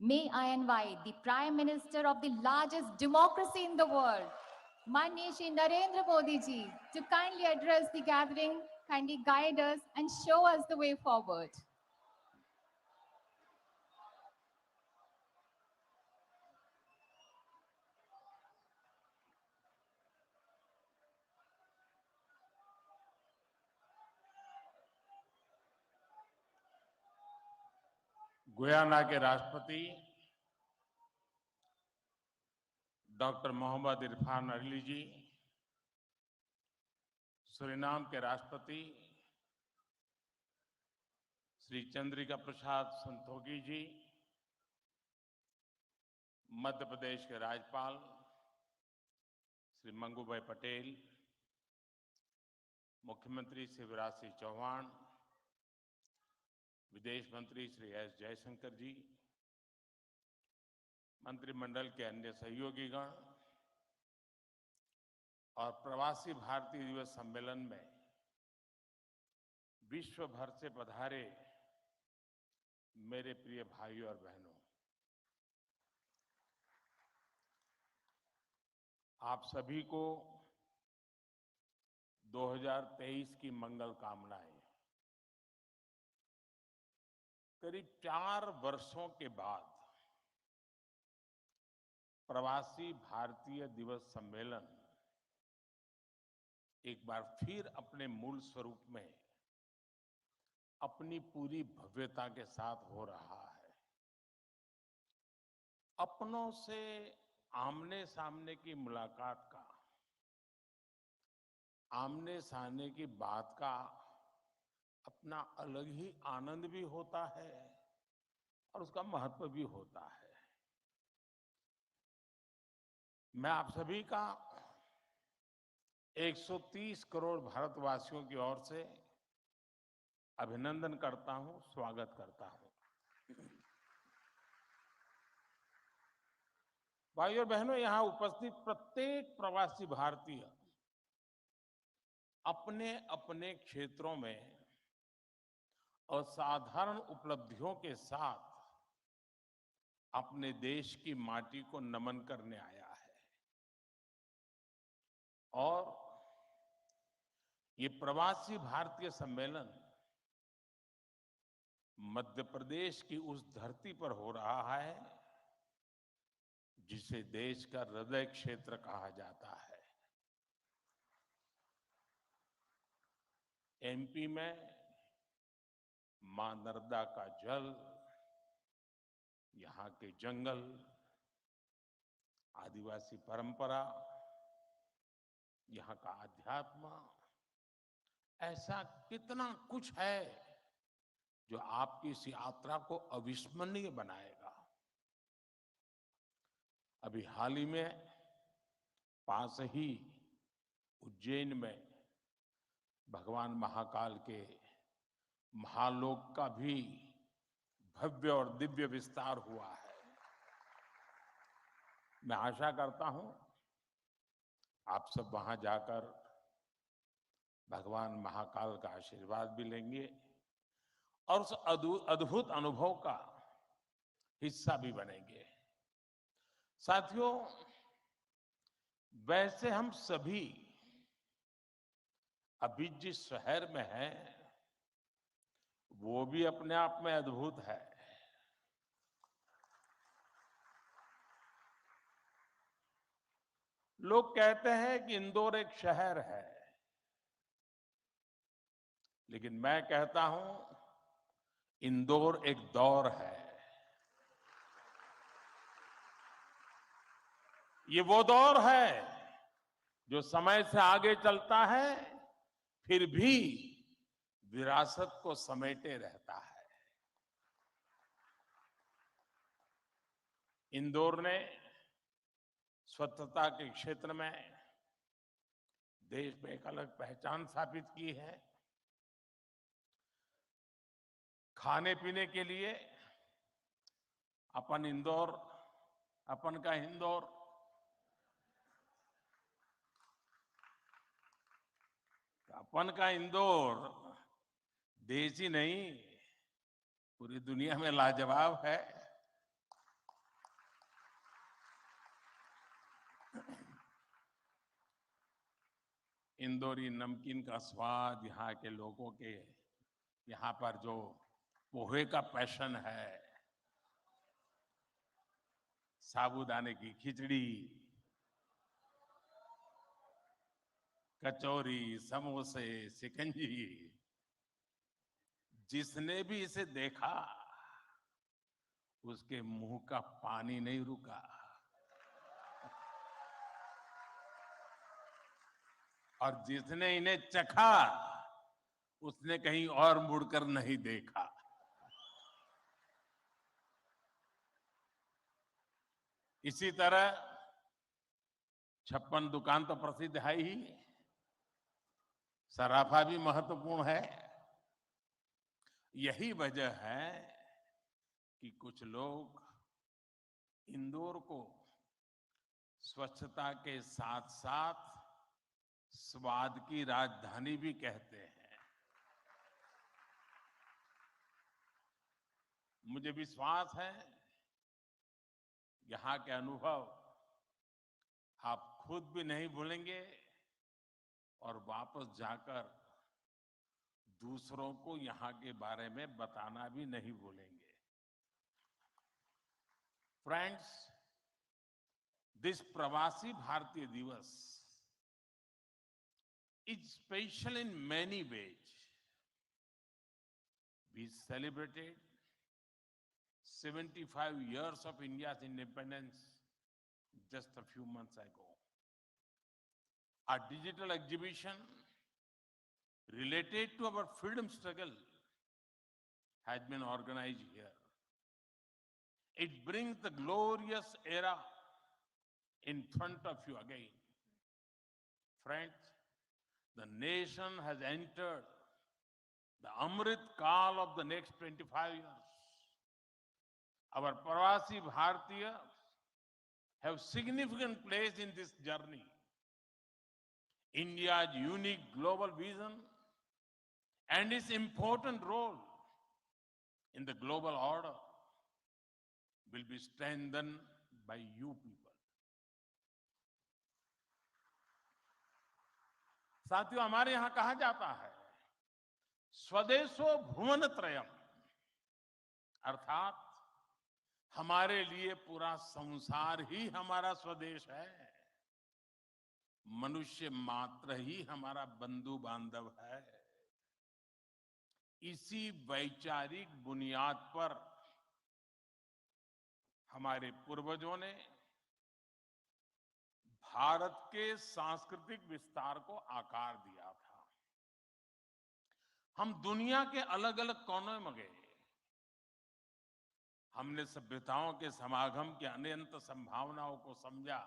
[SPEAKER 2] May I invite the Prime Minister of the largest democracy in the world, माननीय Shri Narendra Modi ji, to kindly address the gathering, kindly guide us and show us the way forward.
[SPEAKER 6] Guyana के राष्ट्रपति डॉक्टर मोहम्मद इरफान अली जी, सूरीनाम के राष्ट्रपति श्री चंद्रिका प्रसाद संतोखी जी, मध्य प्रदेश के राज्यपाल श्री मंगूभाई पटेल, मुख्यमंत्री शिवराज सिंह चौहान, विदेश मंत्री श्री एस जयशंकर जी, मंत्रिमंडल के अन्य सहयोगीगण और प्रवासी भारतीय दिवस सम्मेलन में विश्व भर से पधारे मेरे प्रिय भाइयों और बहनों, आप सभी को 2023 की मंगल कामनाएं। करीब 4 वर्षों के बाद प्रवासी भारतीय दिवस सम्मेलन एक बार फिर अपने मूल स्वरूप में अपनी पूरी भव्यता के साथ हो रहा है। अपनों से आमने सामने की मुलाकात का, आमने सामने की बात का अपना अलग ही आनंद भी होता है और उसका महत्व भी होता है। मैं आप सभी का 130 करोड़ भारतवासियों की ओर से अभिनंदन करता हूं, स्वागत करता हूं। भाइयों और बहनों, यहां उपस्थित प्रत्येक प्रवासी भारतीय अपने अपने क्षेत्रों में असाधारण उपलब्धियों के साथ अपने देश की माटी को नमन करने आया है। और ये प्रवासी भारतीय सम्मेलन मध्य प्रदेश की उस धरती पर हो रहा है जिसे देश का हृदय क्षेत्र कहा जाता है। एमपी में मां नर्मदा का जल, यहाँ के जंगल, आदिवासी परंपरा, यहाँ का अध्यात्म, ऐसा कितना कुछ है जो आपकी इस यात्रा को अविस्मरणीय बनाएगा। अभी हाल ही में पास ही उज्जैन में भगवान महाकाल के महालोक का भी भव्य और दिव्य विस्तार हुआ है। मैं आशा करता हूं आप सब वहां जाकर भगवान महाकाल का आशीर्वाद भी लेंगे और उस अद्भुत अनुभव का हिस्सा भी बनेंगे। साथियों, वैसे हम सभी अभी जिस शहर में हैं वो भी अपने आप में अद्भुत है। लोग कहते हैं कि इंदौर एक शहर है, लेकिन मैं कहता हूं इंदौर एक दौर है। ये वो दौर है जो समय से आगे चलता है फिर भी विरासत को समेटे रहता है। इंदौर ने स्वच्छता के क्षेत्र में देश में एक अलग पहचान स्थापित की है। खाने पीने के लिए अपन का इंदौर देश ही नहीं पूरी दुनिया में लाजवाब है। इंदौरी नमकीन का स्वाद, यहाँ के लोगों के यहाँ पर जो पोहे का पैशन है, साबूदाने की खिचड़ी, कचौरी, समोसे, शिकंजी, जिसने भी इसे देखा उसके मुंह का पानी नहीं रुका। और जिसने इन्हें चखा उसने कहीं और मुड़कर नहीं देखा। इसी तरह 56 दुकान तो प्रसिद्ध है ही, सराफा भी महत्वपूर्ण है। यही वजह है कि कुछ लोग इंदौर को स्वच्छता के साथ साथ स्वाद की राजधानी भी कहते हैं। मुझे विश्वास है यहाँ के अनुभव आप खुद भी नहीं भूलेंगे और वापस जाकर दूसरों को यहाँ के बारे में बताना भी नहीं भूलेंगे। Friends, this Pravasi Bharatiya Diwas is special in many ways. We celebrated 75 years of India's independence just a few months ago. A digital exhibition related to our freedom struggle has been organized here. It brings the glorious era in front of you again. Friends, the nation has entered the Amrit kaal of the next 25 years. Our Pravasi Bharatiya have significant place in this journey. India's unique global vision and its important role in the global order will be strengthened by you people. साथियों, हमारे यहां कहा जाता है स्वदेशो भुवनत्रयम्, अर्थात हमारे लिए पूरा संसार ही हमारा स्वदेश है। मनुष्य मात्र ही हमारा बंधु बांधव है। इसी वैचारिक बुनियाद पर हमारे पूर्वजों ने भारत के सांस्कृतिक विस्तार को आकार दिया था। हम दुनिया के अलग अलग कोनों में गए, हमने सभ्यताओं के समागम की अनंत संभावनाओं को समझा।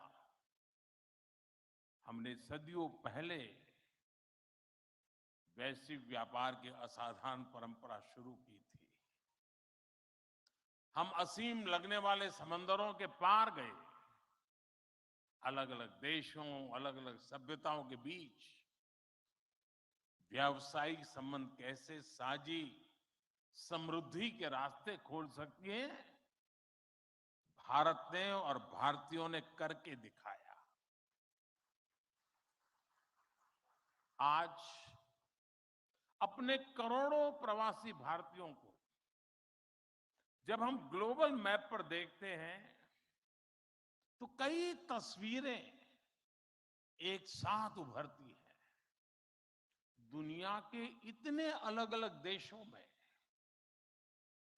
[SPEAKER 6] हमने सदियों पहले वैश्विक व्यापार की असाधारण परंपरा शुरू की थी। हम असीम लगने वाले समंदरों के पार गए, अलग अलग देशों, अलग अलग सभ्यताओं के बीच व्यावसायिक संबंध कैसे साझी समृद्धि के रास्ते खोल सकती हैं, भारत ने और भारतीयों ने करके दिखाया। आज अपने करोड़ों प्रवासी भारतीयों को जब हम ग्लोबल मैप पर देखते हैं तो कई तस्वीरें एक साथ उभरती हैं। दुनिया के इतने अलग अलग देशों में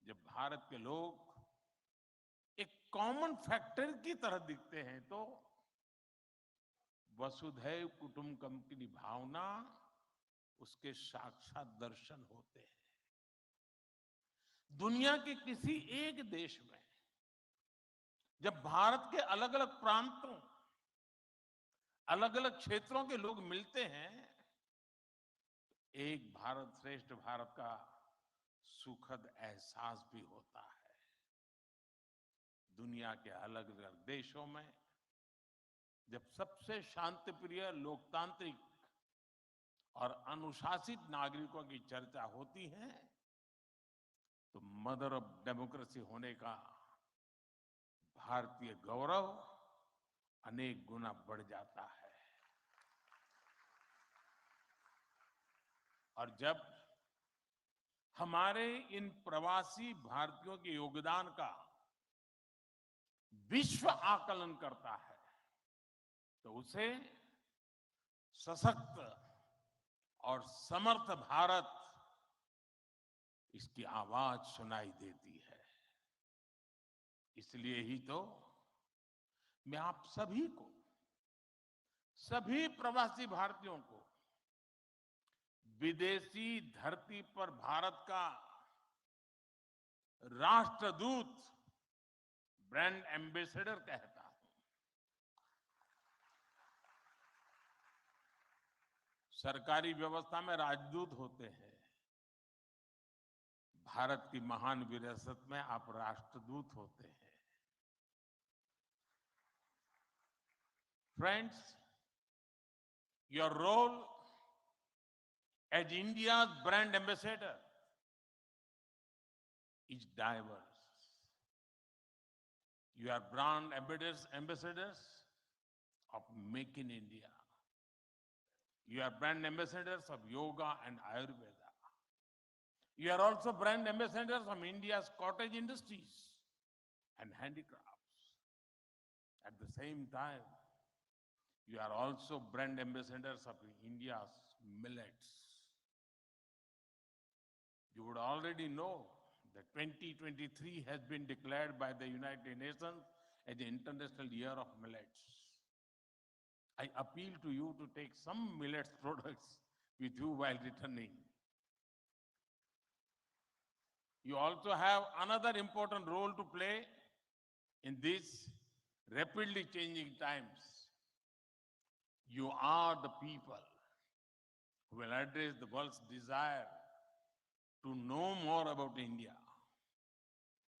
[SPEAKER 6] जब भारत के लोग एक कॉमन फैक्टर की तरह दिखते हैं तो वसुधैव कुटुंबकम की भावना उसके साक्षात दर्शन होते हैं। दुनिया के किसी एक देश में जब भारत के अलग अलग प्रांतों, अलग अलग क्षेत्रों के लोग मिलते हैं, एक भारत श्रेष्ठ भारत का सुखद एहसास भी होता है। दुनिया के अलग अलग देशों में जब सबसे शांतिप्रिय, लोकतांत्रिक और अनुशासित नागरिकों की चर्चा होती है तो मदर ऑफ डेमोक्रेसी होने का भारतीय गौरव अनेक गुना बढ़ जाता है। और जब हमारे इन प्रवासी भारतीयों के योगदान का विश्व आकलन करता है तो उसे सशक्त और समर्थ भारत, इसकी आवाज सुनाई देती है। इसलिए ही तो मैं आप सभी को, सभी प्रवासी भारतीयों को विदेशी धरती पर भारत का राष्ट्रदूत, ब्रांड एम्बेसडर कहता हूं। सरकारी व्यवस्था में राजदूत होते हैं, भारत की महान विरासत में आप राष्ट्रदूत होते हैं। Friends, your role as India's brand ambassador is diverse. You are brand ambassadors of Make in India. You are brand ambassadors of yoga and Ayurveda. You are also brand ambassadors of India's cottage industries and handicrafts. At the same time, you are also brand ambassadors of India's millets. You would already know that 2023 has been declared by the United Nations as the International Year of Millets. I appeal to you to take some millets products with you while returning. You also have another important role to play in these rapidly changing times. You are the people who will address the world's desire to know more about India.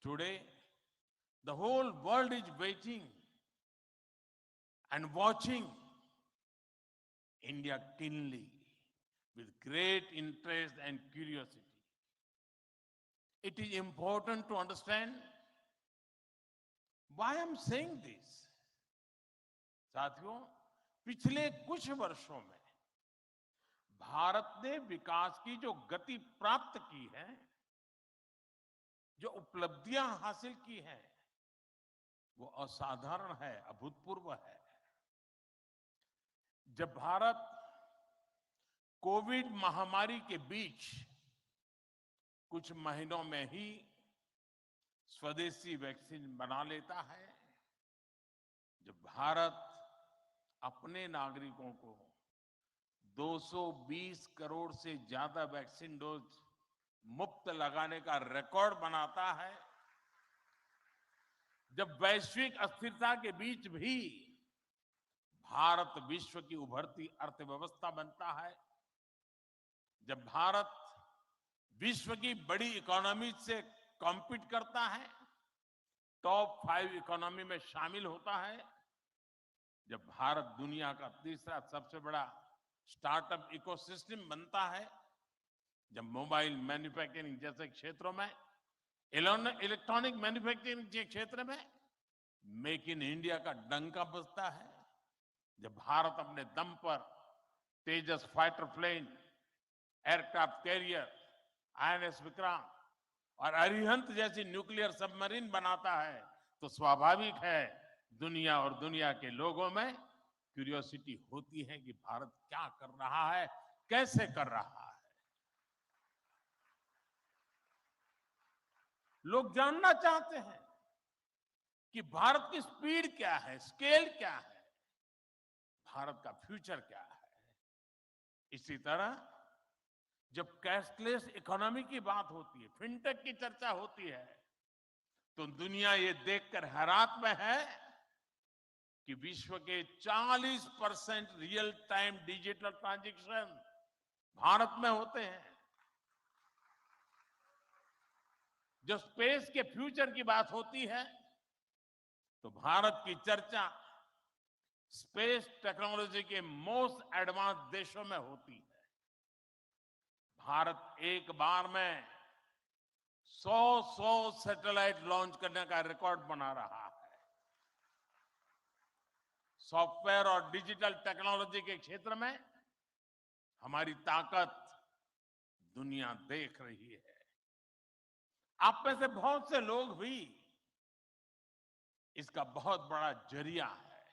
[SPEAKER 6] Today, the whole world is waiting and watching India keenly with great interest and curiosity. It is important to understand why I'm saying this. साथियों, पिछले कुछ वर्षों में भारत ने विकास की जो गति प्राप्त की है, जो उपलब्धियां हासिल की हैं, वो असाधारण है, अभूतपूर्व है। जब भारत कोविड महामारी के बीच कुछ महीनों में ही स्वदेशी वैक्सीन बना लेता है, जब भारत अपने नागरिकों को 220 करोड़ से ज्यादा वैक्सीन डोज मुफ्त लगाने का रिकॉर्ड बनाता है, जब वैश्विक अस्थिरता के बीच भी भारत विश्व की उभरती अर्थव्यवस्था बनता है, जब भारत विश्व की बड़ी इकोनॉमी से कॉम्पीट करता है, टॉप 5 इकोनॉमी में शामिल होता है, जब भारत दुनिया का तीसरा सबसे बड़ा स्टार्टअप इकोसिस्टम बनता है, जब मोबाइल मैन्युफैक्चरिंग जैसे क्षेत्रों में, इलेक्ट्रॉनिक मैन्युफैक्चरिंग के क्षेत्र में मेक इन इंडिया का डंका बजता है, जब भारत अपने दम पर Tejas fighter plane, aircraft carrier, INS Vikrant और अरिहंत जैसी न्यूक्लियर सबमरीन बनाता है, तो स्वाभाविक है दुनिया और दुनिया के लोगों में क्यूरियोसिटी होती है कि भारत क्या कर रहा है, कैसे कर रहा है। लोग जानना चाहते हैं कि भारत की स्पीड क्या है, स्केल क्या है, भारत का फ्यूचर क्या है। इसी तरह जब कैशलेस इकोनॉमी की बात होती है, फिनटेक की चर्चा होती है, तो दुनिया ये देखकर हैरात में है कि विश्व के 40% real time digital transaction Bharat में होते हैं। जब स्पेस के फ्यूचर की बात होती है, तो भारत की चर्चा स्पेस टेक्नोलॉजी के मोस्ट एडवांस देशों में होती है। भारत एक बार में 100 सैटेलाइट लॉन्च करने का रिकॉर्ड बना रहा है। सॉफ्टवेयर और डिजिटल टेक्नोलॉजी के क्षेत्र में हमारी ताकत दुनिया देख रही है। आप में से बहुत से लोग भी इसका बहुत बड़ा जरिया है।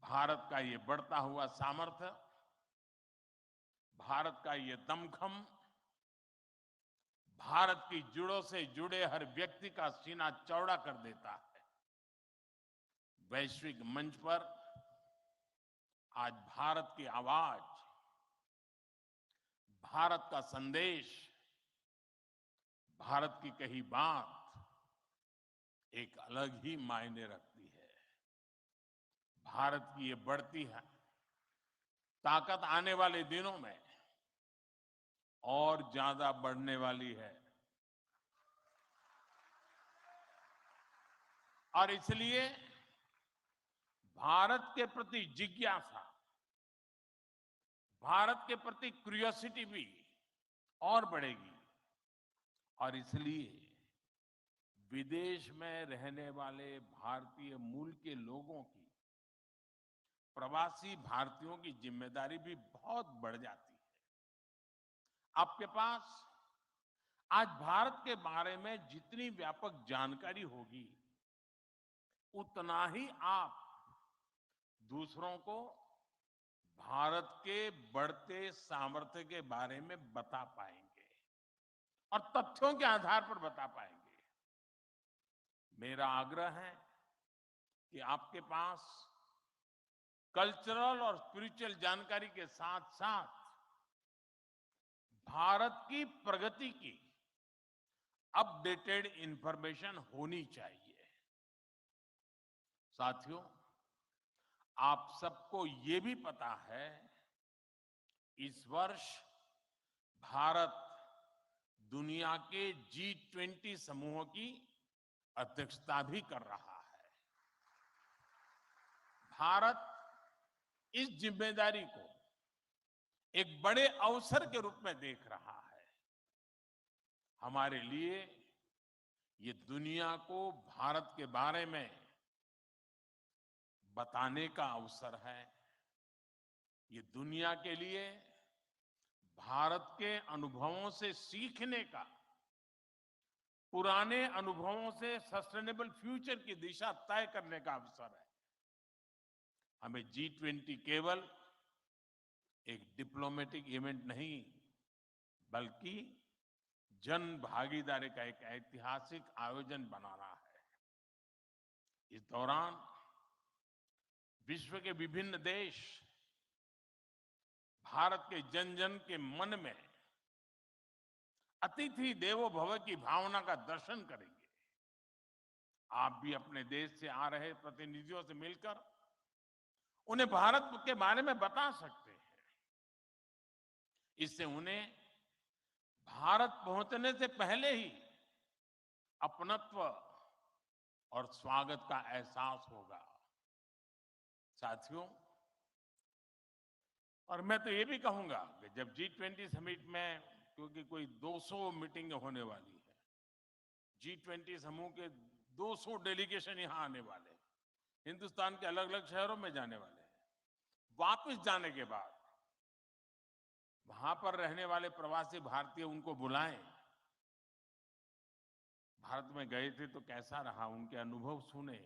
[SPEAKER 6] भारत का ये बढ़ता हुआ सामर्थ्य, भारत का ये दमखम, भारत की जड़ों से जुड़े हर व्यक्ति का सीना चौड़ा कर देता है। वैश्विक मंच पर आज भारत की आवाज भारत का संदेश, भारत की कही बात एक अलग ही मायने रखती है। भारत की ये बढ़ती है ताकत आने वाले दिनों में और ज्यादा बढ़ने वाली है। और इसलिए भारत के प्रति जिज्ञासा, भारत के प्रति क्यूरियोसिटी भी और बढ़ेगी। और इसलिए विदेश में रहने वाले भारतीय मूल के लोगों की, प्रवासी भारतीयों की जिम्मेदारी भी बहुत बढ़ जाती है। आपके पास आज भारत के बारे में जितनी व्यापक जानकारी होगी, उतना ही आप दूसरों को भारत के बढ़ते सामर्थ्य के बारे में बता पाएंगे और तथ्यों के आधार पर बता पाएंगे। मेरा आग्रह है कि आपके पास कल्चरल और स्पिरिचुअल जानकारी के साथ साथ भारत की प्रगति की अपडेटेड इंफॉर्मेशन होनी चाहिए। साथियों, आप सबको ये भी पता है, इस वर्ष भारत दुनिया के G20 समूह की अध्यक्षता भी कर रहा है। भारत इस जिम्मेदारी को एक बड़े अवसर के रूप में देख रहा है। हमारे लिए ये दुनिया को भारत के बारे में बताने का अवसर है। ये दुनिया के लिए भारत के अनुभवों से सीखने का, पुराने अनुभवों से सस्टेनेबल फ्यूचर की दिशा तय करने का अवसर है। हमें G20 केवल एक डिप्लोमेटिक इवेंट नहीं, बल्कि जन भागीदारी का एक ऐतिहासिक आयोजन बनाना है। इस दौरान विश्व के विभिन्न देश भारत के जन जन के मन में अतिथि देवो भव की भावना का दर्शन करेंगे। आप भी अपने देश से आ रहे प्रतिनिधियों से मिलकर उन्हें भारत के बारे में बता सकते हैं। इससे उन्हें भारत पहुंचने से पहले ही अपनत्व और स्वागत का एहसास होगा। साथियों, और मैं तो ये भी कहूंगा कि जब G20 समिट में, क्योंकि कोई 200 मीटिंग होने वाली है, G20 समूह के 200 डेलीगेशन यहां आने वाले हैं, हिंदुस्तान के अलग अलग शहरों में जाने वाले हैं। वापस जाने के बाद वहां पर रहने वाले प्रवासी भारतीय उनको बुलाएं, भारत में गए थे तो कैसा रहा, उनके अनुभव सुने।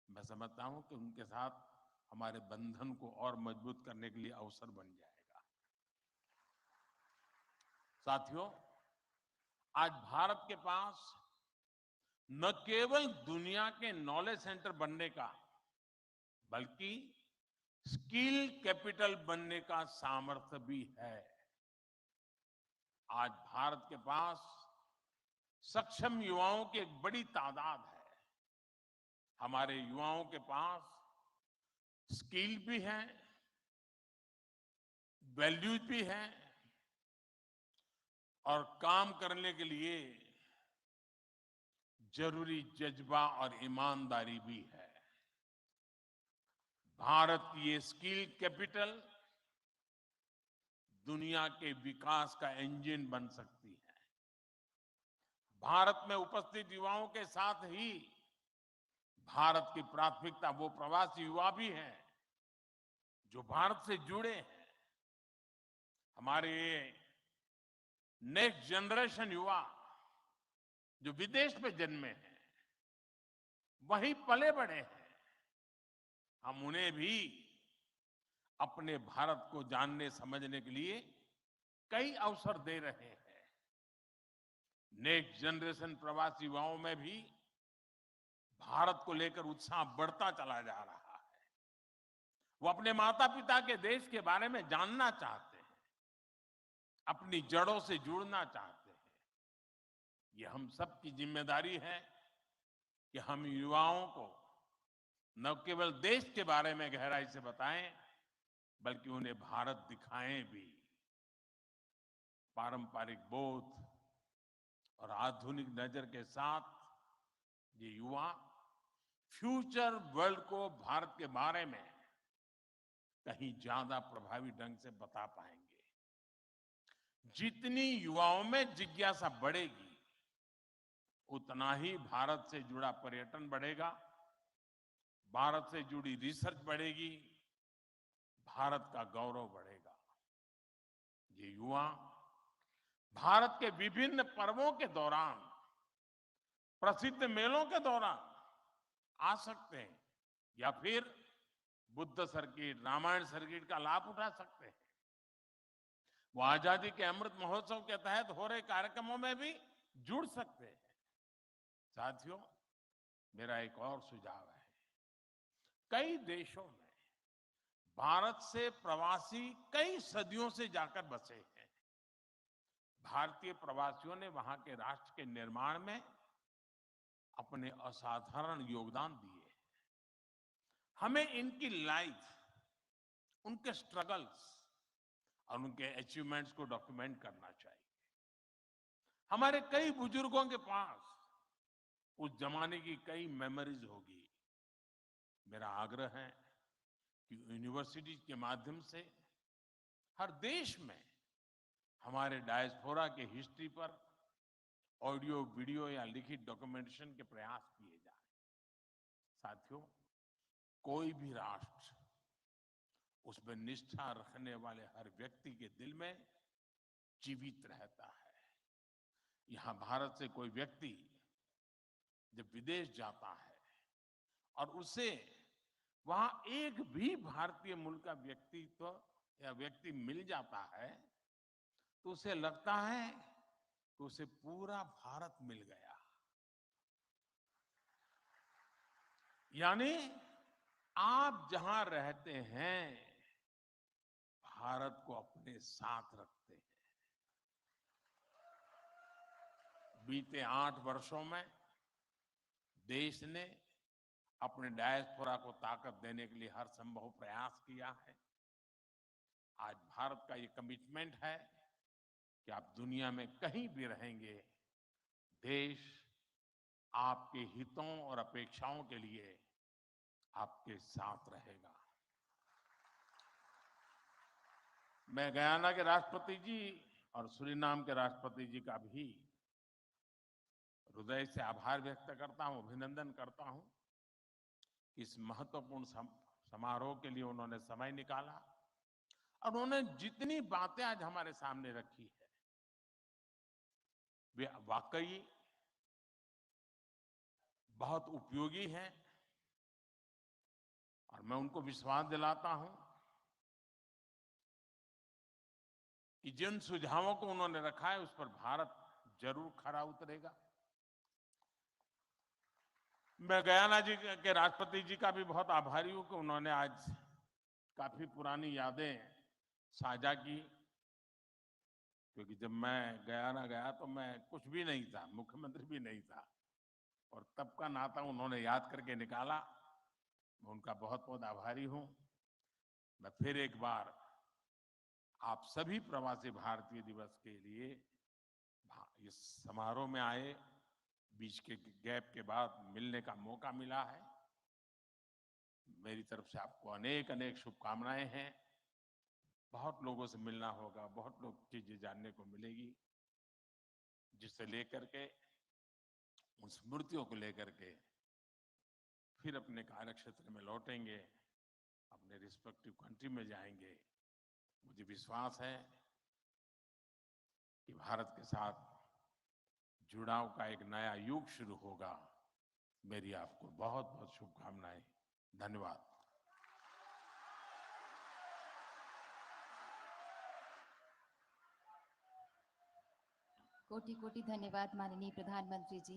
[SPEAKER 6] मैं समझता हूं कि उनके साथ हमारे बंधन को और मजबूत करने के लिए अवसर बन जाएगा। साथियों, आज भारत के पास न केवल दुनिया के नॉलेज सेंटर बनने का, बल्कि स्किल कैपिटल बनने का सामर्थ्य भी है। आज भारत के पास सक्षम युवाओं की एक बड़ी तादाद है। हमारे युवाओं के पास स्किल भी है, वैल्यूज भी है और काम करने के लिए जरूरी जज्बा और ईमानदारी भी है। भारत की ये स्किल कैपिटल दुनिया के विकास का इंजन बन सकती है। भारत में उपस्थित युवाओं के साथ ही भारत की प्राथमिकता वो प्रवासी युवा भी हैं जो भारत से जुड़े हैं। हमारे नेक्स्ट जनरेशन युवा जो विदेश में जन्मे हैं, वहीं पले बड़े हैं, हम उन्हें भी अपने भारत को जानने समझने के लिए कई अवसर दे रहे हैं। नेक्स्ट जनरेशन प्रवासी युवाओं में भी भारत को लेकर उत्साह बढ़ता चला जा रहा है। वो अपने माता पिता के देश के बारे में जानना चाहते हैं। अपनी जड़ों से जुड़ना चाहते हैं। ये हम सब की जिम्मेदारी है कि हम युवाओं को न केवल देश के बारे में गहराई से बताएं, बल्कि उन्हें भारत दिखाएं भी। पारंपरिक बोध और आधुनिक नजर के साथ ये युवा फ्यूचर वर्ल्ड को भारत के बारे में कहीं ज्यादा प्रभावी ढंग से बता पाएंगे। जितनी युवाओं में जिज्ञासा बढ़ेगी, उतना ही भारत से जुड़ा पर्यटन बढ़ेगा, भारत से जुड़ी रिसर्च बढ़ेगी, भारत का गौरव बढ़ेगा। ये युवा भारत के विभिन्न पर्वों के दौरान, प्रसिद्ध मेलों के दौरान आ सकते हैं या फिर बुद्ध सर्किट, रामायण सर्किट का लाभ उठा सकते हैं। वो आजादी के अमृत महोत्सव के तहत हो रहे कार्यक्रमों में भी जुड़ सकते हैं। साथियों, मेरा एक और सुझाव है। कई देशों में भारत से प्रवासी कई सदियों से जाकर बसे हैं। भारतीय प्रवासियों ने वहां के राष्ट्र के निर्माण में अपने असाधारण योगदान दिए। हमें इनकी लाइफ, उनके स्ट्रगल्स और उनके अचीवमेंट्स को डॉक्यूमेंट करना चाहिए। हमारे कई बुजुर्गों के पास उस जमाने की कई मेमोरीज होगी। मेरा आग्रह है कि यूनिवर्सिटी के माध्यम से हर देश में हमारे डायस्पोरा के हिस्ट्री पर ऑडियो, वीडियो या लिखित डॉक्यूमेंटेशन के प्रयास किए जाएं। साथियों, कोई भी राष्ट्र उसमें निष्ठा रखने वाले हर व्यक्ति के दिल में जीवित रहता है। यहां भारत से कोई व्यक्ति जब विदेश जाता है और उसे वहां एक भी भारतीय मूल का व्यक्तित्व या व्यक्ति मिल जाता है, तो उसे लगता है कि उसे पूरा भारत मिल गया। यानी आप जहां रहते हैं, भारत को अपने साथ रखते हैं। बीते 8 वर्षों में देश ने अपने डायस्पोरा को ताकत देने के लिए हर संभव प्रयास किया है। आज भारत का ये कमिटमेंट है कि आप दुनिया में कहीं भी रहेंगे, देश आपके हितों और अपेक्षाओं के लिए आपके साथ रहेगा। मैं गयाना के राष्ट्रपति जी और सूरीनाम के राष्ट्रपति जी का भी हृदय से आभार व्यक्त करता हूं, अभिनंदन करता हूं। इस महत्वपूर्ण समारोह के लिए उन्होंने समय निकाला और उन्होंने जितनी बातें आज हमारे सामने रखी है, वे वाकई बहुत उपयोगी हैं। और मैं उनको विश्वास दिलाता हूं कि जिन सुझावों को उन्होंने रखा है, उस पर भारत जरूर खरा उतरेगा। मैं गयाना जी के राष्ट्रपति जी का भी बहुत आभारी हूं कि उन्होंने आज काफी पुरानी यादें साझा की। क्योंकि जब मैं गयाना गया तो मैं कुछ भी नहीं था, मुख्यमंत्री भी नहीं था, और तब का नाता उन्होंने याद करके निकाला। मैं उनका बहुत बहुत आभारी हूं। मैं फिर एक बार आप सभी प्रवासी भारतीय दिवस के लिए इस समारोह में आए, बीच के गैप के बाद मिलने का मौका मिला है। मेरी तरफ से आपको अनेक अनेक शुभकामनाएं हैं। बहुत लोगों से मिलना होगा, बहुत लोग चीजें जानने को मिलेगी, जिससे लेकर के उन स्मृतियों को लेकर के फिर अपने कार्य क्षेत्र में लौटेंगे, अपने रिस्पेक्टिव कंट्री में जाएंगे। मुझे विश्वास है कि भारत के साथ जुड़ाव का एक नया युग शुरू होगा। मेरी आपको बहुत बहुत शुभकामनाएं। धन्यवाद।
[SPEAKER 2] कोटि कोटि धन्यवाद माननीय प्रधानमंत्री जी।